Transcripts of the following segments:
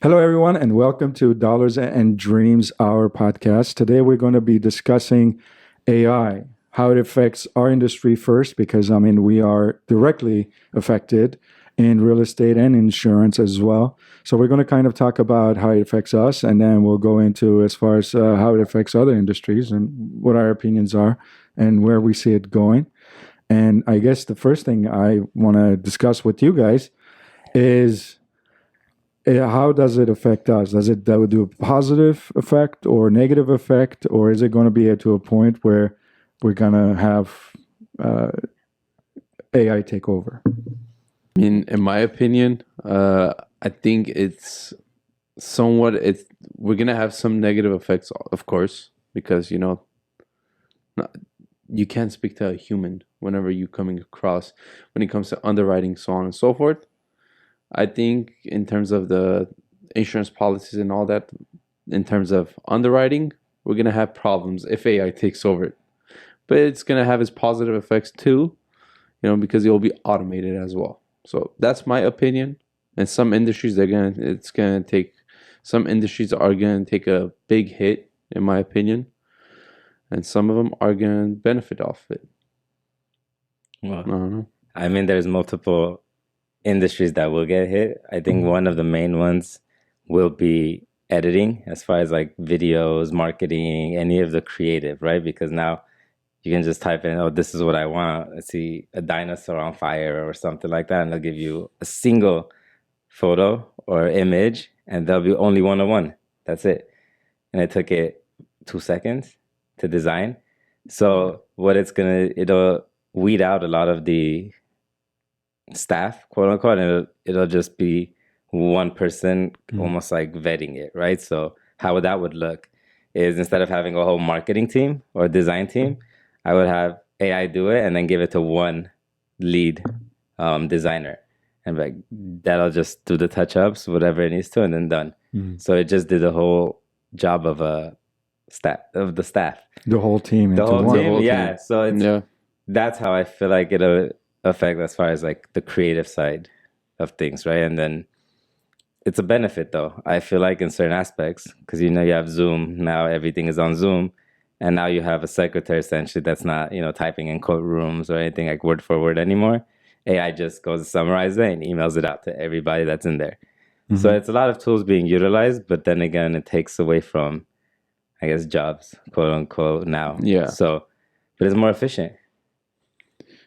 Hello, everyone, and welcome to Dollars and Dreams, our podcast. Today, we're going to be discussing AI, how it affects our industry first, because we are directly affected in real estate and insurance as well. So, we're going to kind of talk about how it affects us, and then we'll go into as far as how it affects other industries and what our opinions are and where we see it going. And I guess the first thing I want to discuss with you guys is how does it affect us? Does it that would do a positive effect or negative effect, or is it going to be to a point where we're going to have uh, AI take over? In my opinion, I think it's somewhat. We're gonna have some negative effects, of course, because you can't speak to a human whenever you coming across when it comes to underwriting, so on and so forth. I think in terms of the insurance policies and all that, in terms of underwriting, we're gonna have problems if AI takes over. But it's gonna have its positive effects too, because it will be automated as well. So that's my opinion. And some industries some industries are gonna take a big hit, in my opinion, and some of them are gonna benefit off it. Well, I don't know. I mean, there's multiple industries that will get hit. I think one of the main ones will be editing, as far as like videos, marketing, any of the creative, right? Because now you can just type in, oh, this is what I want. Let's see, a dinosaur on fire or something like that. And they'll give you a single photo or image, and there'll be only one on one. That's it. And it took it 2 seconds to design. So what it'll weed out a lot of the staff, quote unquote, and it'll just be one person almost like vetting it, right? So how that would look is, instead of having a whole marketing team or design team, I would have AI do it and then give it to one lead designer, and like that'll just do the touch ups, whatever it needs to, and then done. So it just did the whole job of the staff, The whole team the into whole one. team. Yeah. So Yeah. that's how I feel like it'll affect, as far as like the creative side of things, right? And then it's a benefit though, I feel like, in certain aspects, because you have Zoom now, everything is on Zoom, and now you have a secretary essentially that's not typing in quote rooms or anything like word for word anymore. AI just goes to summarize it and emails it out to everybody that's in there. So it's a lot of tools being utilized, but then again, it takes away from, I guess, jobs, quote unquote, now. Yeah. So, but it's more efficient.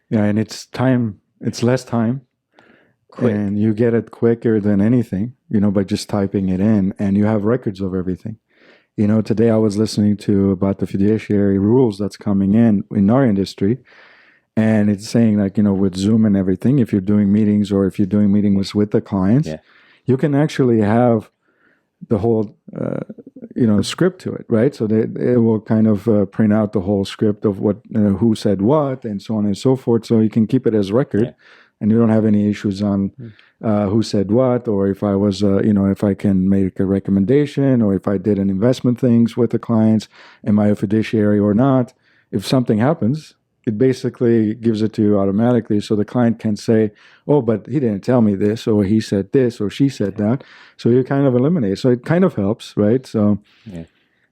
Yeah, and it's less time, Quick. and you get it quicker than anything, by just typing it in, and you have records of everything. Today I was listening to about the fiduciary rules that's coming in our industry, and it's saying, like, with Zoom and everything, if you're doing meetings or if you're doing meetings with the clients, Yeah. you can actually have the whole script to it, right? So it will kind of print out the whole script of what who said what and so on and so forth, so you can keep it as record. Yeah. And you don't have any issues on who said what, or if I was if I can make a recommendation, or if I did an investment things with the clients, am I a fiduciary or not? If something happens, it basically gives it to you automatically, so the client can say, oh, but he didn't tell me this, or he said this, or she said that. So you kind of eliminate. So it kind of helps, right? So, Yeah.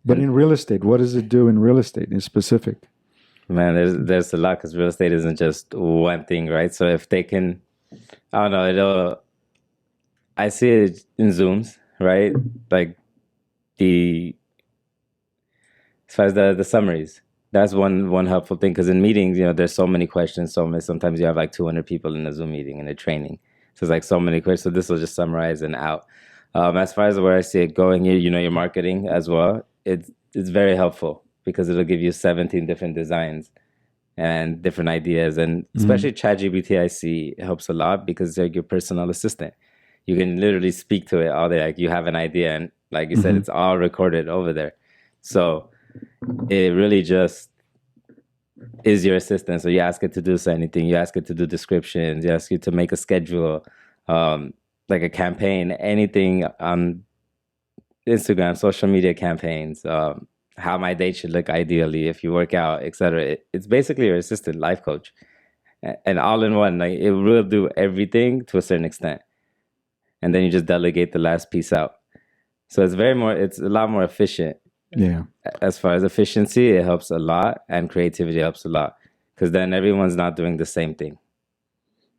but in real estate, what does it do in real estate in specific? Man, there's a lot, because real estate isn't just one thing, right? So if they can, I don't know, I see it in Zooms, right? Like the as far as the summaries, that's one helpful thing, because in meetings, there's so many questions, sometimes you have like 200 people in a Zoom meeting in a training, so it's like so many questions. So this will just summarize and out. As far as where I see it going, your marketing as well, it's very helpful, because it'll give you 17 different designs and different ideas, and especially ChatGPT, I see helps a lot, because it's like your personal assistant. You can literally speak to it all day. Like, you have an idea, and like you said, it's all recorded over there. So it really just is your assistant. So you ask it to do anything. You ask it to do descriptions. You ask it to make a schedule, like a campaign, anything on Instagram, social media campaigns, how my day should look ideally, if you work out, etc. It's basically your assistant, life coach, and all in one. Like, it will do everything to a certain extent, and then you just delegate the last piece out. So it's a lot more efficient. Yeah. As far as efficiency, it helps a lot, and creativity helps a lot, because then everyone's not doing the same thing.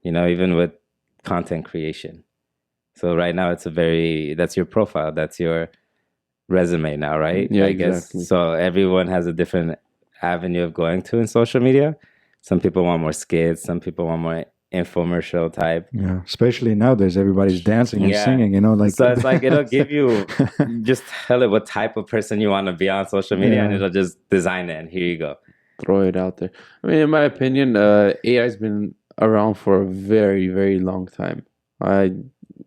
Even with content creation. So right now that's your profile, that's your resume now, right? Yeah, I guess exactly. so. Everyone has a different avenue of going to in social media. Some people want more skits, some people want more infomercial type. Yeah. Especially nowadays, everybody's dancing and singing, like. So it's like it'll give you just tell it what type of person you want to be on social media, and Yeah. it'll just design it, and here you go. Throw it out there. I mean, in my opinion, AI's been around for a very, very long time.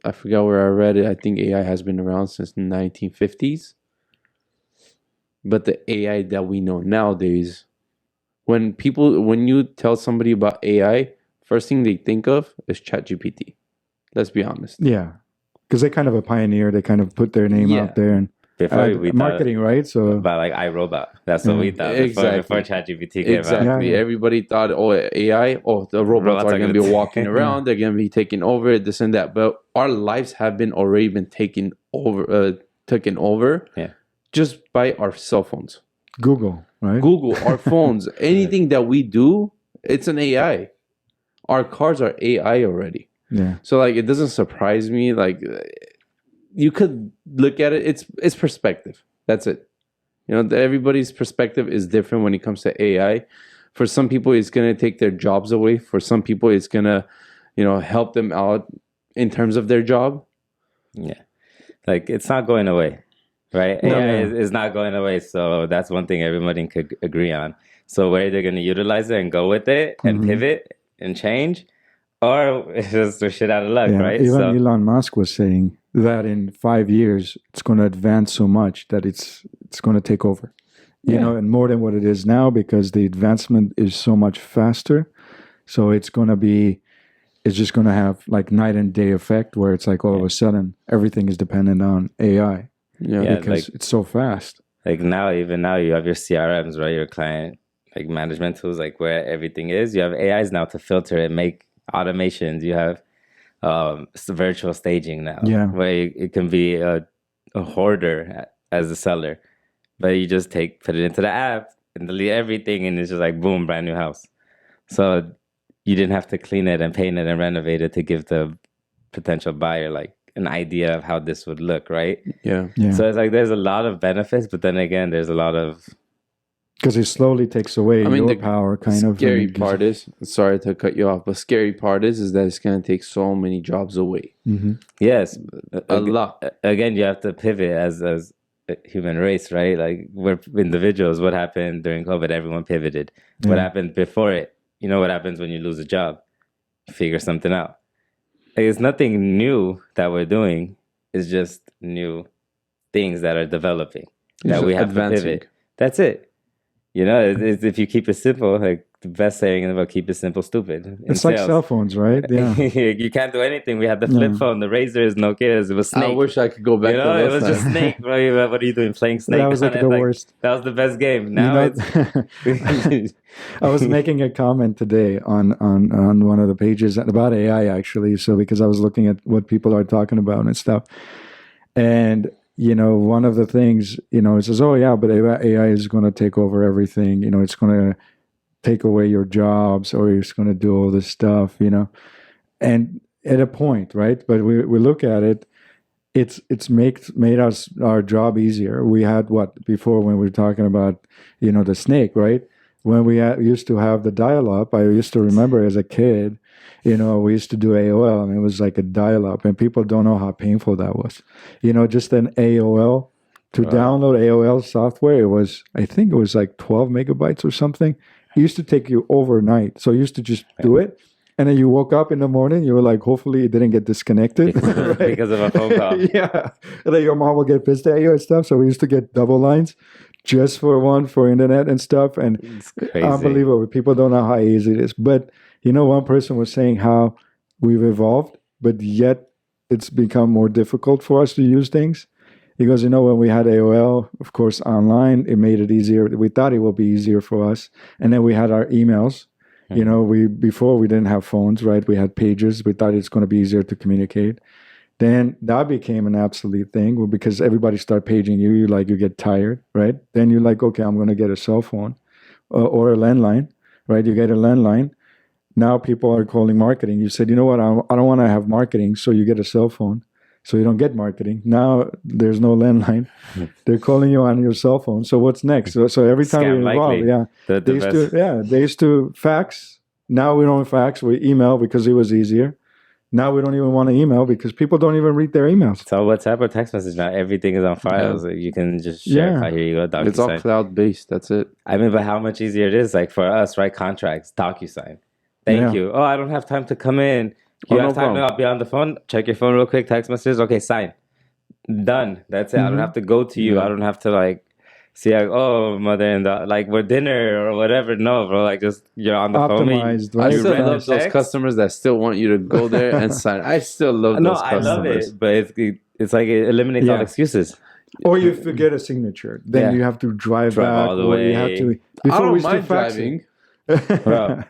I forgot where I read it. I think AI has been around since the 1950s. But the AI that we know nowadays, when you tell somebody about AI, first thing they think of is ChatGPT. Let's be honest. Yeah. Because they're kind of a pioneer. They kind of put their name Yeah. out there and Before we marketing, right? So about like iRobot. That's what we thought before ChatGPT came out. Exactly. Yeah. Everybody thought, AI, the robots are going to be walking around. They're going to be taking over this and that. But our lives have already been taken over Yeah. just by our cell phones. Google, right? Google, our phones, anything that we do, it's an AI. Our cars are AI already. Yeah. So like, it doesn't surprise me. Like, you could look at it. It's perspective. That's it. Everybody's perspective is different when it comes to AI. For some people, it's going to take their jobs away. For some people, it's going to, help them out in terms of their job. Yeah. Like, it's not going away, right? No. AI is not going away. So that's one thing everybody could agree on. So where they're going to utilize it and go with it and pivot and change, or it's just the shit out of luck, right? Even Elon Musk was saying that in 5 years, it's going to advance so much that it's going to take over, and more than what it is now, because the advancement is so much faster. So it's just going to have like night and day effect, where it's like all of a sudden everything is dependent on AI. Yeah. Because it's so fast. Like even now you have your CRMs, right? Your client like management tools, like where everything is. You have AIs now to filter it, make automations. You have virtual staging now, where it can be a hoarder as a seller, but you just put it into the app and delete everything, and it's just like boom, brand new house. So you didn't have to clean it and paint it and renovate it to give the potential buyer like an idea of how this would look, right? Yeah. So it's like there's a lot of benefits, but then again, there's a lot of because it slowly takes away your power, kind of. Scary part is, sorry to cut you off, but scary part is that it's going to take so many jobs away. Mm-hmm. Yes, a lot. Again, you have to pivot as a human race, right? Like we're individuals. What happened during COVID? Everyone pivoted. What happened before it? What happens when you lose a job? Figure something out. Like, it's nothing new that we're doing. It's just new things that are developing that we have to pivot. That's it. It's, if you keep it simple, like the best saying about keep it simple, stupid. It's like cell phones, right? Yeah. You can't do anything. We had the flip phone, the razors, no kids. It was Snake. I wish I could go back to it was time. just Snake. Bro. What are you doing? Playing Snake? That was like the worst. That was the best game. Now it's... I was making a comment today on one of the pages about AI, actually. So because I was looking at what people are talking about and stuff. And one of the things, it says, oh, yeah, but AI is going to take over everything. It's going to take away your jobs, or it's going to do all this stuff, And at a point, right? But we look at it, it's made our job easier. We had before when we were talking about, the snake, right? When we used to have the dial-up, I used to remember as a kid, we used to do AOL, and it was like a dial-up, and people don't know how painful that was. Just an AOL, to download AOL software, I think it was like 12 megabytes or something. It used to take you overnight. So you used to just do it, and then you woke up in the morning, you were like, hopefully it didn't get disconnected. Because of a phone call. Yeah. And then your mom will get pissed at you and stuff. So we used to get double lines just for internet and stuff. And it's crazy. Unbelievable. People don't know how easy it is. But one person was saying how we've evolved, but yet it's become more difficult for us to use things. He goes, when we had AOL, of course, online, it made it easier. We thought it would be easier for us. And then we had our emails. Before we didn't have phones, right? We had pages. We thought it's going to be easier to communicate. Then that became an obsolete thing because everybody start paging you. You get tired, right? Then you're like, okay, I'm going to get a cell phone or a landline, right? You get a landline. Now people are calling marketing. You said, you know what? I don't want to have marketing. So you get a cell phone. So you don't get marketing. Now there's no landline. They're calling you on your cell phone. So what's next? So every time Scam we evolve, likely. yeah. They used to fax. Now we don't fax. We email because it was easier. Now we don't even want to email because people don't even read their emails. So WhatsApp or text message now, everything is on files. You can just share. Yeah. Here you go, DocuSign. It's all cloud based. That's it. I mean, but how much easier it is, like for us, right? Contracts, DocuSign. Thank you. Oh, I don't have time to come in. You have time? No, I'll be on the phone. Check your phone real quick. Text messages. Okay, sign. Done. That's it. I don't have to go to you. I don't have to like see like, oh, mother and like we're dinner or whatever. No, bro. Like just you're on the Optimized, phone. right? I still love those customers that still want you to go there and sign. I still love those customers. I love it, but it's like it eliminates all excuses. Or you forget a signature, then you have to drive back all the or way. you have to. I don't mind driving. Bro,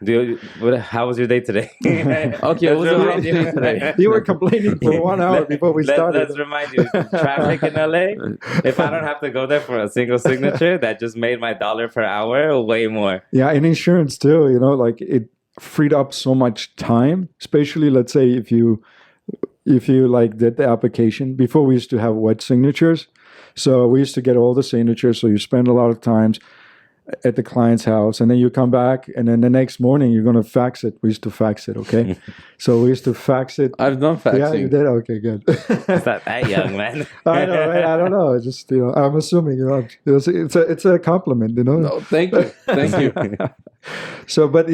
how was your day today? Okay, it was a rough day today. You were complaining for 1 hour before we started. Let's remind you, traffic in LA, if I don't have to go there for a single signature, that just made my dollar per hour way more. Yeah, and insurance too, like it freed up so much time, especially let's say if you like did the application. Before we used to have wet signatures. So we used to get all the signatures. So you spend a lot of times at the client's house, and then you come back, and then the next morning you're going to fax it. We used to fax it, okay? So we used to fax it. I've done faxing. Yeah, you did? Okay, good. It's not that young, man. I know, right? I don't know. Just, I'm assuming, it's a compliment, No, thank you. Thank you. So, but,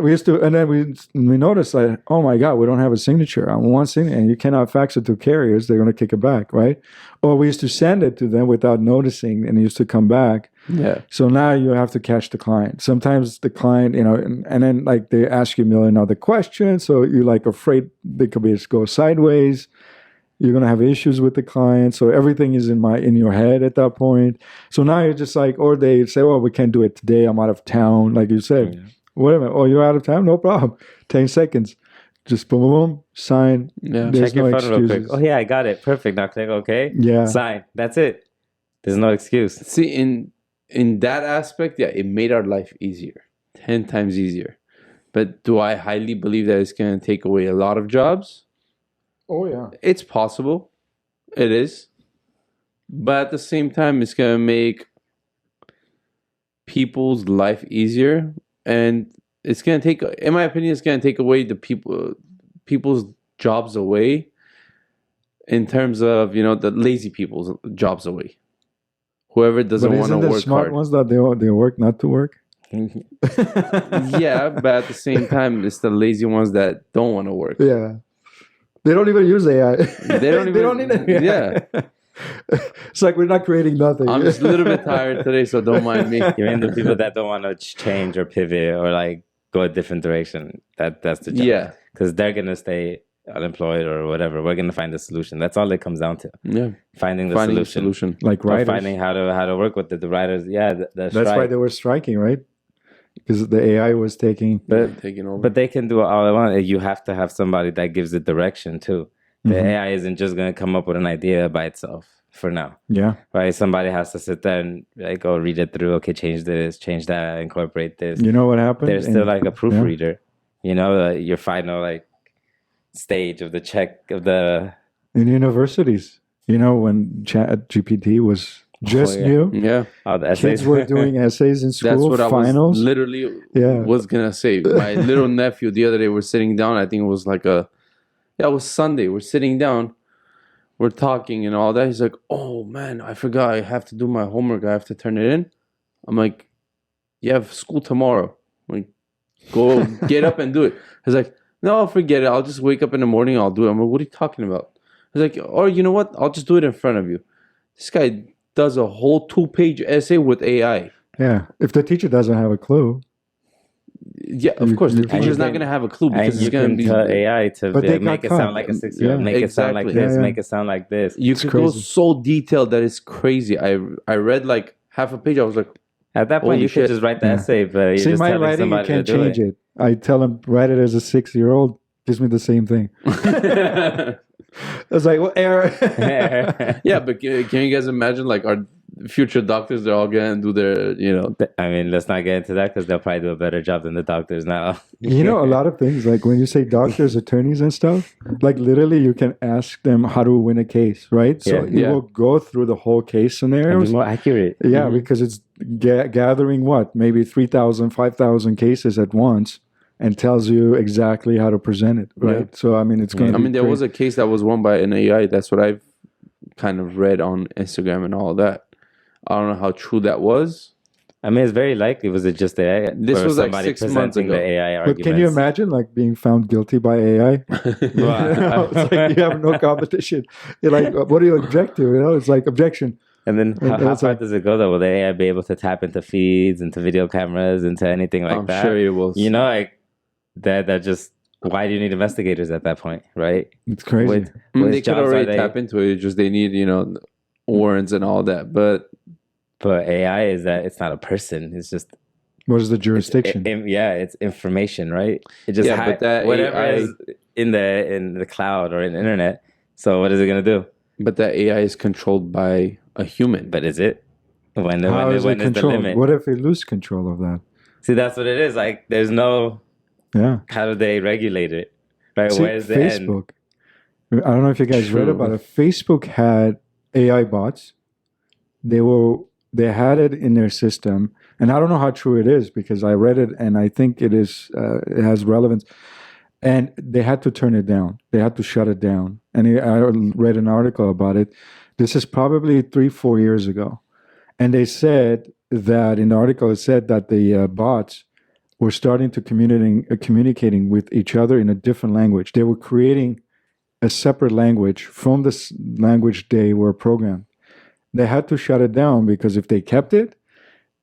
we used to, and then we noticed like, oh my God, we don't have a signature on one signature, and you cannot fax it to carriers. They're going to kick it back, right? Or we used to send it to them without noticing, and it used to come back. Yeah. So now you have to catch the client. Sometimes the client, and then like they ask you a million other questions. So you're like afraid they could go sideways. You're gonna have issues with the client. So everything is in your head at that point. So now you're just like, or they say, "Oh, we can't do it today. I'm out of town." Like you said, wait a minute. Oh, you're out of town? No problem. 10 seconds. Just boom, boom, boom, sign. Yeah. There's Check your no phone real excuses. quick. Oh yeah, I got it. Perfect. Now click OK. Yeah. Sign. That's it. There's no excuse. See, in that aspect, yeah, it made our life easier, 10 times easier. But do I highly believe that it's going to take away a lot of jobs? Oh yeah. It's possible. It is. But at the same time, it's going to make people's life easier. And it's going to take, in my opinion, it's going to take away the people's jobs away in terms of, the lazy people's jobs away. Whoever doesn't want to work smart hard. ones that they work not to work? Yeah, but at the same time, it's the lazy ones that don't want to work. Yeah. They don't even use AI. They don't even. need it. Yeah. It's like we're not creating nothing. I'm just a little bit tired today, so don't mind me. You mean the people that don't want to change or pivot or like go a different direction? That's the job. Yeah. Because they're gonna stay unemployed or whatever. We're gonna find a solution. That's all it comes down to. Yeah. Finding the Finding a solution. solution. Like Or writers. finding how to work with it. The writers, That's why they were striking, right? Because the AI was taking. Taking over. But they can do it all they want. You have to have somebody that gives it direction too. The AI isn't just gonna come up with an idea by itself for now. Yeah. Right? Somebody has to sit there and like, read it through. Okay, change this, change that, incorporate this. You know what happened? There's still like a proofreader. Your final like stage of the check of the. In universities, when Chat GPT was just new. Yeah. Oh, the essays. Kids were doing essays in school. That's what finals. I was literally was going to say. My little nephew the other day, we're sitting down. I think it was it was Sunday. We're sitting down. We're talking and all that. He's like, oh, man, I forgot. I have to do my homework. I have to turn it in. I'm like, you have school tomorrow. I'm like, go get up and do it. He's like, no, forget it. I'll just wake up in the morning. I'll do it. I'm like, what are you talking about? He's like, or you know what? I'll just do it in front of you. This guy does a whole 2-page essay with AI. Yeah. If the teacher doesn't have a clue. Yeah, of course. The teacher's not going to have a clue because it's going to be tell AI to they make it got sound like a 6-year-old. Yeah. Make it sound like Exactly. this. Yeah. Make it sound like this. You could go crazy. so detailed that it's crazy. I read like half a page. I was like, At that point, Holy you shit. could just write the essay, but you're See, just my telling writing, you somebody to can't do change it. it. I tell them, write it as a 6-year-old. gives me the same thing. It's like, well, error. Yeah, but can you guys imagine, like, our future doctors, they're all gonna do their, I mean, let's not get into that because they'll probably do a better job than the doctors now. You know, a lot of things, like when you say doctors, attorneys, and stuff, like literally you can ask them how to win a case, right? So Yeah. it will go through the whole case And be scenarios. more accurate. Yeah, because it's gathering what? Maybe 3,000, 5,000 cases at once and tells you exactly how to present it, right? Yeah. So, I mean, it's going to I mean, there was a case that was won by an AI. That's what I've kind of read on Instagram and all that. I don't know how true that was. I mean, it's very likely. Was it just AI? This or was like somebody 6 months presenting ago. the AI But arguments? can you imagine like being found guilty by AI? Well, It's like you have no competition. You're like, what do you object to? You know, it's like objection. And then how it's far like- does it go though? Will the AI be able to tap into feeds, into video cameras, into anything like I'm that? sure it will. You know, like that just why do you need investigators at that point, right? It's crazy. With, I mean, which they could jobs are already they- tap into it. It's just they need, warrants and all that. But AI is that it's not a person. It's just What is the jurisdiction? it's information, right? It just Yeah, but that whatever AI is in the cloud or in the internet. So what is it gonna do? but that AI is controlled by a human. But is it? When How is it is the controlled? limit? What if they lose control of that? See, that's what it is. Like, there's no. Yeah. How do they regulate it? Right? See, Where's the end? Facebook. I don't know if you guys read True. about it. Facebook had AI bots. They had it in their system, and I don't know how true it is because I read it and I think it has relevance. And they had to turn it down. They had to shut it down. And I read an article about it. This is probably 3-4 years ago, and they said that in the article it said that the bots were starting to communicating with each other in a different language. They were creating a separate language from the language they were programmed. They had to shut it down because if they kept it,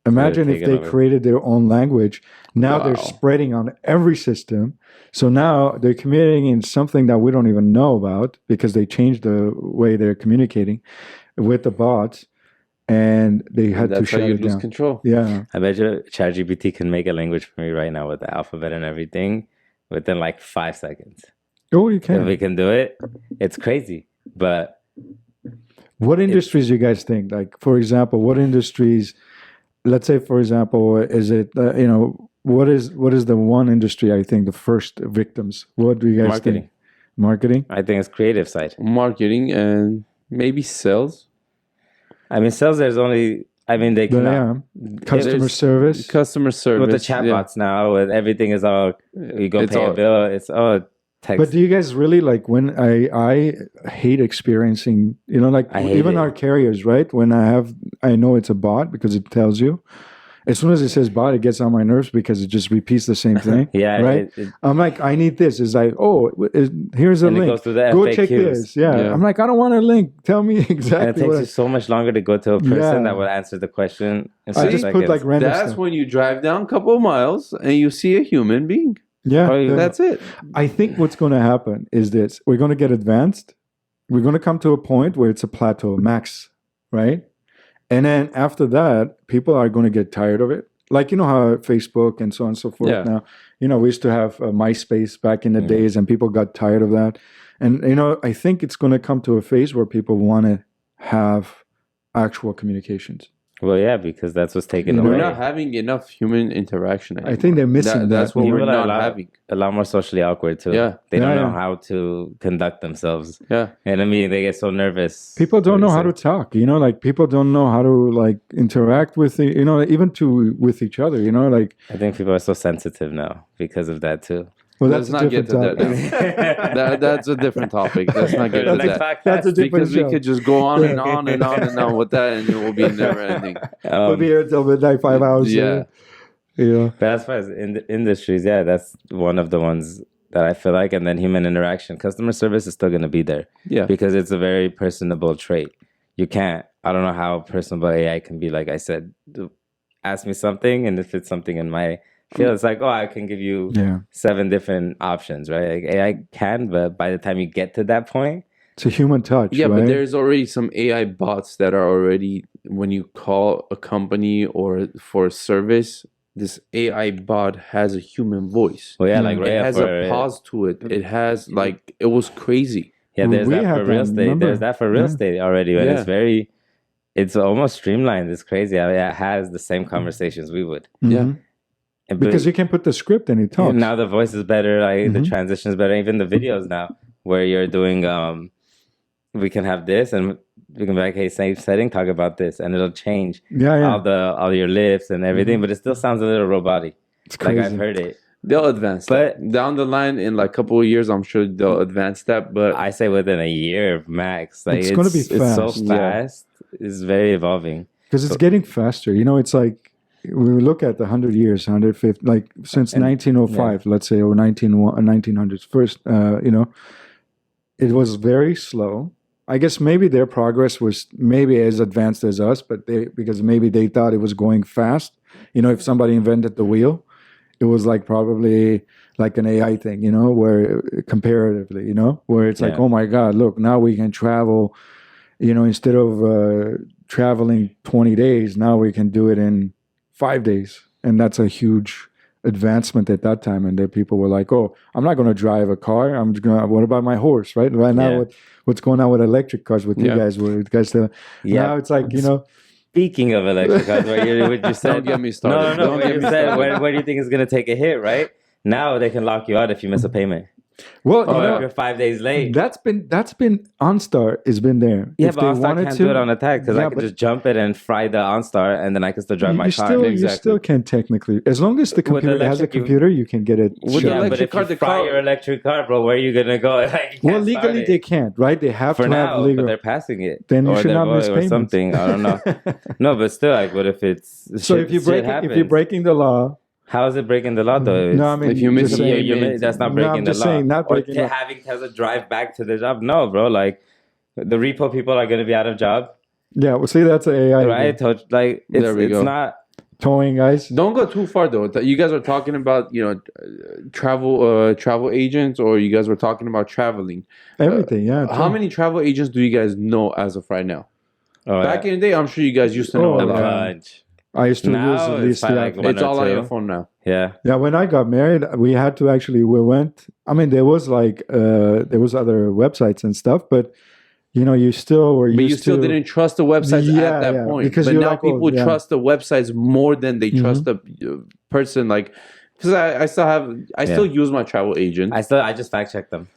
imagine if taken they over. created their own language. Now they're Wow. spreading on every system. So now they're communicating in something that we don't even know about because they changed the way they're communicating with the bots, and they had to That's how shut you it lose down. control. Yeah. I bet you ChatGPT can make a language for me right now with the alphabet and everything within like 5 seconds. Oh, you If can. we can do it, it's crazy. But What industries do you guys think? Like, for example, what industries? Let's say, for example, is it what is the one industry? I think the first victims. What do you guys Marketing. think? Marketing. I think it's creative side. Marketing and maybe sales. I mean, sales, there's only, I mean, they But cannot. yeah, customer There's service. Customer service. With the chatbots now, with everything is all, you go It's pay all- a bill, it's all text. But do you guys really like when I hate experiencing, like I hate even it. our carriers, right? When I know it's a bot because it tells you. As soon as it says bot, it gets on my nerves because it just repeats the same thing. Yeah, right. it- I'm like, I need this. It's like, here's a and it link. goes through the Go FAQs. check this. Yeah. Yeah. I'm like, I don't want a link. Tell me And it exactly takes what. you so much longer to go to a person Yeah. that will answer the question. in I 6 just seconds. put like random That's stuff. when you drive down a couple of miles and you see a human being. Yeah. Oh, That's it. I think what's going to happen is this: we're going to get advanced. We're going to come to a point where it's a plateau, max, right? And then after that, people are going to get tired of it. Like, how Facebook and so on and so forth Yeah. now, we used to have MySpace back in the Yeah. days and people got tired of that. And, I think it's going to come to a phase where people want to have actual communications. Well, yeah, because that's what's taken You know, We're away. not having enough human interaction anymore. I think they're missing That's that. what People we're are not having. a lot more socially awkward too. Yeah. They don't Yeah, know yeah. how to conduct themselves. Yeah. And I mean, they get so nervous. People don't when know they how say- to talk, like people don't know how to like interact with, even with each other, like, I think people are so sensitive now because of that too. well, Let's that's a not get different to topic. that. That's a different topic. Let's not get to Let's that. talk That's a fast. different Because we show. could just go on and on and on and on with that, and it will be never ending. We'll be here until midnight, 5 hours. Yeah. Yeah. But as far as in the industries, yeah, that's one of the ones that I feel like. And then human interaction, customer service is still going to be there Yeah. because it's a very personable trait. You can't, I don't know how personable AI can be. Like I said, ask me something, and if it's something in my field, it's like, I can give you Yeah. 7 different options, right? Like AI can, but by the time you get to that point, It's a human touch. Yeah, right? but there's already some AI bots that are already, when you call a company or for a service, this AI bot has a human voice. Well, yeah, like It right has for a pause to it. It has like it was crazy. yeah. There's We that had for that, real estate. remember? There's that for real Yeah. estate already, and it's Yeah. very, it's almost streamlined. It's crazy. I mean, it has the same conversations we would. Yeah. Mhm. But Because you can put the script and it talks. now the voice is better, like the Mhm. transition is better. Even the videos now, where you're doing, we can have this, and we can be like, hey, same setting, talk about this, and it'll change Yeah. all your lips and everything. But it still sounds a little robotic. It's Like crazy. I've heard it. They'll advance But- that. Down the line in like a couple of years, I'm sure they'll advance that. But I say within a year max. Like It's gonna be It's so fast. Yeah. fast. It's very evolving. Because it's getting faster. You know, it's like when we look at the 100 years, 150, like since And- 1905, let's say, or 1900s, first, you know, it was very slow. I guess maybe their progress was maybe as advanced as us, but because maybe they thought it was going fast. You know, if somebody invented the wheel, it was like probably like an AI thing, you know, where comparatively, you know, where it's like, Yeah. oh my God, look, now we can travel, you know, instead of traveling 20 days, now we can do it in 5 days. And that's a huge advancement at that time. And then people were like, oh, I'm not going to drive a car. I'm just going to, what about my horse, right? Right now, Yeah. what's going on with electric cars with you Yeah. guys? Where you guys still, Yeah. now it's like, you know, Speaking of electric cars, what you said. don't get me started. No. Don't What get you me said. started. Where do you think it's gonna take a hit? Right now, they can lock you out if you miss a payment. well, Oh, you Or know, if you're 5 days late. that's been OnStar has been there. Yeah, If but they OnStar wanted can't to, do it on attack because yeah, I could but just jump it and fry the OnStar, and then I can still drive my you car. still, you Exactly. still can technically, as long as the computer has a electric, computer, you can get it. With shut the Yeah, down. but electric if car, you the fry car- your electric car, bro, where are you gonna go? Like, you Well, can't start legally it. they can't, right? They have For to have now, but legal. they're passing it. Then you Or should they're not miss or payments. something. I don't know. No, but still, like, what if it's So shit- if you're shit breaking, if you're happens? breaking the law, How is it breaking the law though? no, I mean, if you miss just a saying- payment, That's not No, breaking I'm the just law. saying, not breaking or law. having Tesla drive back to the job. No, bro. Like the repo people are going to be out of job, yeah. Well, see, that's an AI right? Like There we it's go. not. towing, guys. Don't go too far though. You guys are talking about travel agents, or you guys were talking about traveling. Everything, yeah. How true. many travel agents do you guys know as of right now? Oh, Back in the day, I'm sure you guys used to know Oh, a a lot. yeah. bunch. I used to Now use at it's least probably the like iPhone. one It's or all on two. your phone now. Yeah. Yeah, when I got married, we had to actually we went. I mean, there was like there was other websites and stuff, but you know, you still were But used you still to. didn't trust the websites Yeah, at that yeah, point. because But you're now like, oh, people yeah. trust the websites more than they trust the person. Like, because I still use my travel agent. I just fact check them.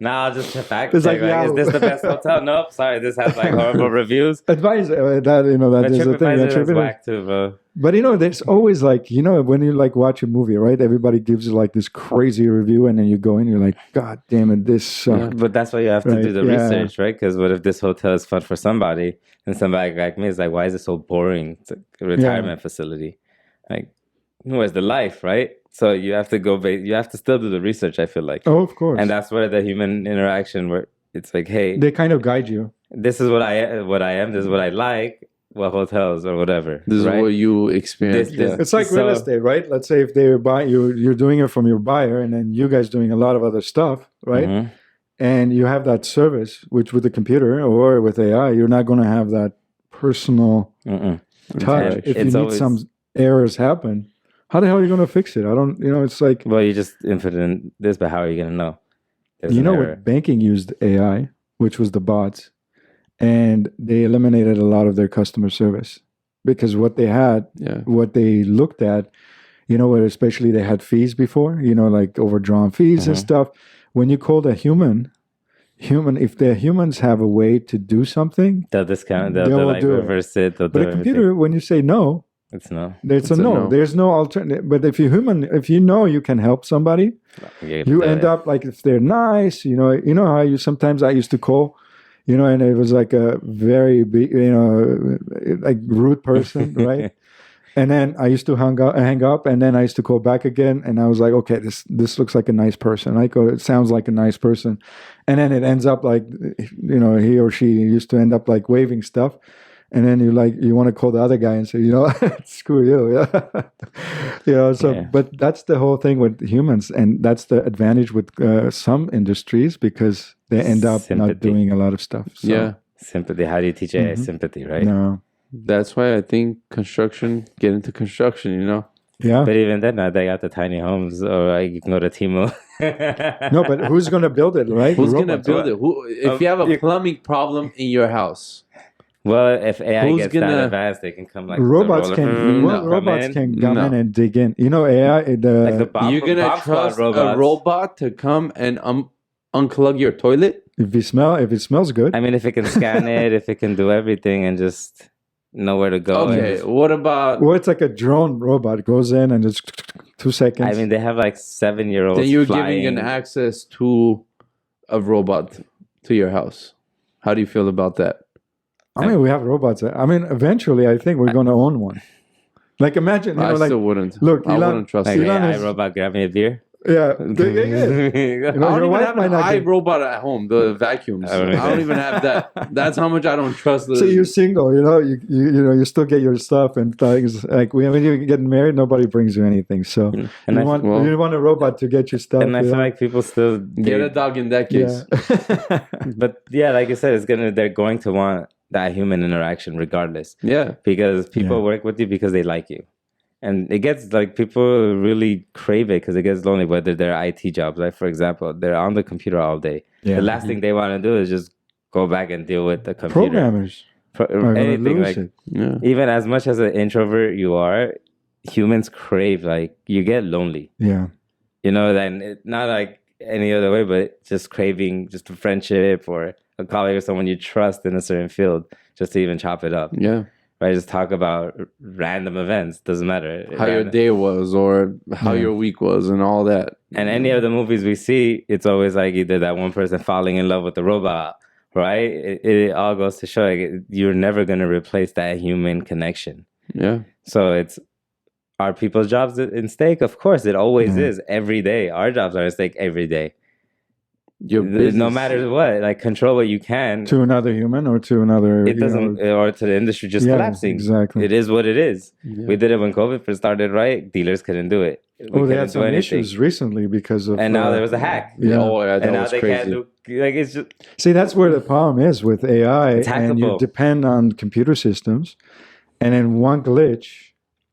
Now I'll just fact It's check. like, Like, yeah. is this the best hotel? Nope. Sorry, this has like horrible reviews. Advise that you know that But is the thing. TripAdvisor is TripAdvisor- whack too, bro. But you know, there's always like when you like watch a movie, right? Everybody gives you like this crazy review, and then you go in, you're like, God damn it, this sucked. But that's why you have to Right, do the yeah. research, right? Because what if this hotel is fun for somebody, and somebody like me is like, why is it so boring? It's a retirement facility. Like, where's the life, right? So you have to you have to still do the research. I feel like, Oh, of course. and that's where the human interaction, where it's like, hey, They kind of guide you. this is what I am. This is what I like. Well, hotels or whatever. This right? is what you experience. This- Yeah. It's like real So- estate, right? Let's say if they're buying you're doing it from your buyer, and then you guys doing a lot of other stuff, right? Mhm. And you have that service, which with the computer or with AI, you're not going to have that personal Mm-mm. touch. right. If you It's need always- some errors happen, how the hell are you going to fix it? I don't. It's like Well, you just input in this, but how are you gonna know? There's you an know error. what banking used AI, which was the bots, and they eliminated a lot of their customer service because what they had, Yeah. what they looked at, where especially they had fees before, like overdrawn fees and Mhm. stuff. When you called a human, if the humans have a way to do something, They'll discount. They They'll will like do it. reverse it. They'll but do a computer, when you say no, it's no. there's a It's a no. no. There's no alternative. But if you know you can help somebody, you end up like if they're nice, how sometimes I used to call, and it was like a very big, like rude person, right? And then I used to hang up, and then I used to call back again, and I was like, okay, this looks like a nice person. It sounds like a nice person, and then it ends up like, he or she used to end up like waving stuff, and then you want to call the other guy and say, screw you, yeah, So, Yeah. but that's the whole thing with humans, and that's the advantage with some industries because they end up not Sympathy. doing a lot of stuff. So, Yeah. Sympathy. How do you teach AI Mhm. sympathy, right? No. That's why I think get into construction, you know? Yeah. But even then, now they got the tiny homes, or like, you can go to Timo. No, but who's going to build it, right? Who's going to Robots. build it? If you have a plumbing problem in your house, Well, if AI Who's gets that gonna- advanced, they can come like with Robots the can roller, come robots in. can come in No. and dig in. You know, AI. Like the bomb, you're going to bomb squad trust a robots. robot to come and unplug your toilet? if it smells good. I mean, if it can scan it, if it can do everything and just know where to go. and Okay, just- what about... Well, it's like a drone robot goes in and just 2 seconds. I mean, they have like 7-year-olds. Then you're flying. giving an access to a robot to your house. How do you feel about that? I mean, we have robots. I mean, eventually, I think we're going to own one. Like, imagine, I like, still wouldn't. look, I Elon- wouldn't trust Like, it. Elon AI is- robot, grab me a beer. yeah. I You know, don't your even wife have might an not get- iRobot at home, the vacuums. I don't I don't even have that. That's how much I don't trust the... So you're single, you know, you still get your stuff and things. Like, we haven't even getting married, nobody brings you anything. So And you I, want well- you want a robot to get you stuff. and I you feel know? like people still Get a dog in that case. yeah. but yeah, like you said, they're going to want that human interaction regardless, Yeah. because people Yeah. work with you because they like you, and it gets like people really crave it because it gets lonely. Whether they're IT jobs, like for example, they're on the computer all day. Yeah. The last thing they want to do is just go back and deal with the computer. Programmers are going to Anything lose like it. Yeah. even as much as an introvert you are, humans crave, like, you get lonely. Yeah. You know, then not like any other way, but just craving just a friendship or a colleague or someone you trust in a certain field, just to even chop it up, Yeah. right? Just talk about random events. Doesn't matter How your day was or how Yeah. your week was and all that. And any of the movies we see, it's always like either that one person falling in love with the robot, right? It all goes to show, like, you're never going to replace that human connection. Yeah. So are people's jobs in stake? Of course, it always Yeah. is. Every day, our jobs are at stake every day. Your No business. matter what, like, control what you can. To another human or to another. It you doesn't, know, or to the industry just yeah, collapsing. Exactly. It is what it is. Yeah. We did it when COVID first started, right? Dealers couldn't do it. We they couldn't had do some anything. issues recently because of. And now there was a hack. Yeah. Oh, yeah, that And now was they crazy. can't do, like, it's just, See, that's where the problem is with AI, It's and you hackable. depend on computer systems, and in one glitch,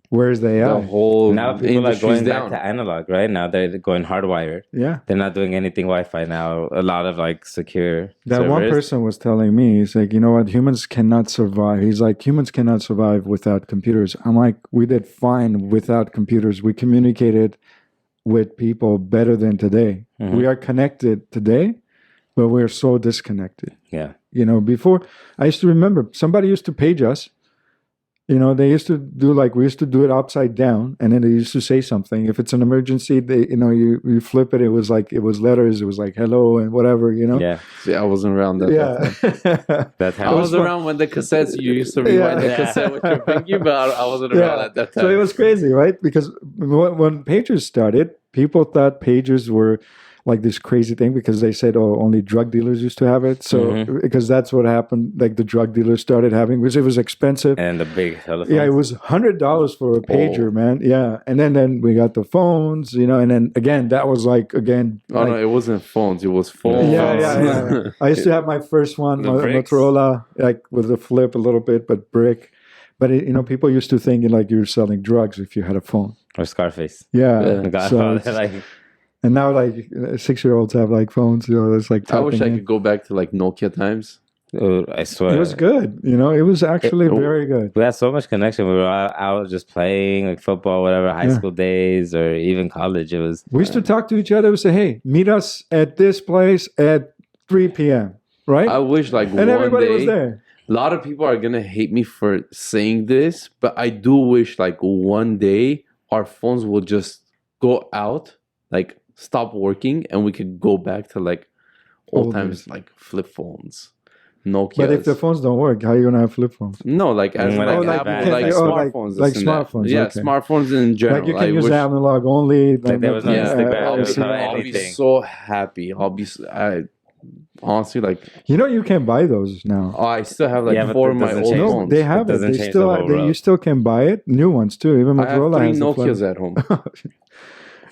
where's the AI? The whole now people are industry's going down. back to analog, right? Now they're going hardwired. Yeah. They're not doing anything Wi-Fi now. A lot of like secure That one servers. person was telling me, he's like, you know what, humans cannot survive. He's like, humans cannot survive without computers. I'm like, we did fine without computers. We communicated with people better than today. Mhm. We are connected today, but we're so disconnected. Yeah. You know, before, I used to remember somebody used to page us. You know, they used to do like, we used to do it upside down, and then they used to say something. If it's an emergency, they, you know, you flip it. It was like, it was letters. It was like hello and whatever. You know. Yeah. See, I wasn't around that. Yeah. That's I how was around when the cassettes, you used to rewind the Yeah. cassette with your pinky, but I wasn't around at that time. So it was crazy, right? Because when pagers started, people thought pagers were like this crazy thing because they said, oh, only drug dealers used to have it. So Mhm. because that's what happened, like the drug dealers started having, because it was expensive. And the big telephone. Yeah, it was $100 for a pager, Oh. man. Yeah, and then we got the phones, you know, and then again that was like again. Oh, like, no, it wasn't phones. It was phones. yeah. I used to have my first one, The bricks. Motorola, like with a flip a little bit, but brick. But you know, people used to think like you were selling drugs if you had a phone. Or Scarface. Yeah. Yeah. The So Godfather, it's- like, and now like 6-year-olds have like phones, you know, it's like I wish I tapping could go back to like Nokia times. oh, I swear. in. It was good, you know, it was actually very good. We had so much connection. We were out just playing, like football, whatever, high Yeah. school days, or even college. It was, We used to talk to each other and say, hey, meet us at this place at 3 p.m., right? I wish like and one everybody day, was there. a lot of people are gonna hate me for saying this, but I do wish like one day our phones will just go out, like stop working, and we could go back to like old Old times, days. like flip phones, Nokia. But if the phones don't work, how are you going to have flip phones? no, like as Like like that Apple, bad, like like- oh, like- smartphones, like this and that. smartphones, yeah, okay. smartphones in general. Like you can I use wish- analog only. Like there was no Instagram, I'll, there be, was no I'll be anything. so happy. I honestly like. You know, you can buy those now. Oh, I still have like Yeah, but four of that my doesn't old change. No, phones. they have it. doesn't They change still, the whole you road. still can buy it. New ones too. Even I have Motorola 3 has the flip. Nokias at home.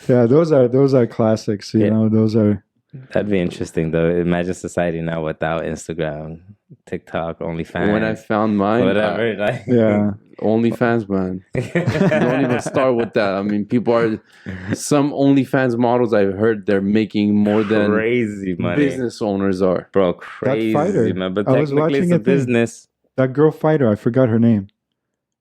Yeah, those are classics. You Yeah. know, those are. that'd be interesting though. Imagine society now without Instagram, TikTok, OnlyFans. When I found mine, whatever. Like, Yeah. OnlyFans, man. Don't even start with that. I mean, some OnlyFans models I've heard they're making more than crazy money, business owners are. bro. That Crazy, fighter. man. But I was technically, it's watching a a thing. business. That girl fighter, I forgot her name.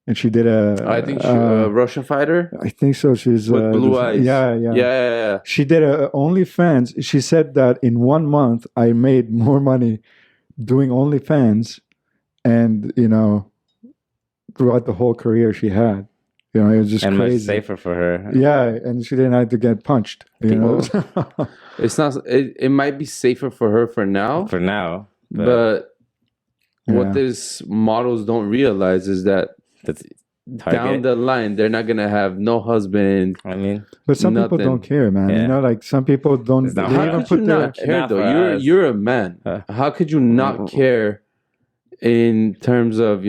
And she did I think a Russian fighter I think so. She's with blue eyes. Yeah. Yeah. She did a OnlyFans. She said that in 1 month I made more money doing OnlyFans, and throughout the whole career she had, it was just And crazy. much safer for her. Yeah, and she didn't have to get punched. It's not. It might be safer for her for now. For now, But Yeah. what these models don't realize is that that's down target. the line, they're not gonna have no husband. I mean, But some people Nothing. don't care, man. Yeah. Like some people don't. It's not They hard. even How could you put their. not care Not though? for us. You're a man. How could you not care in terms of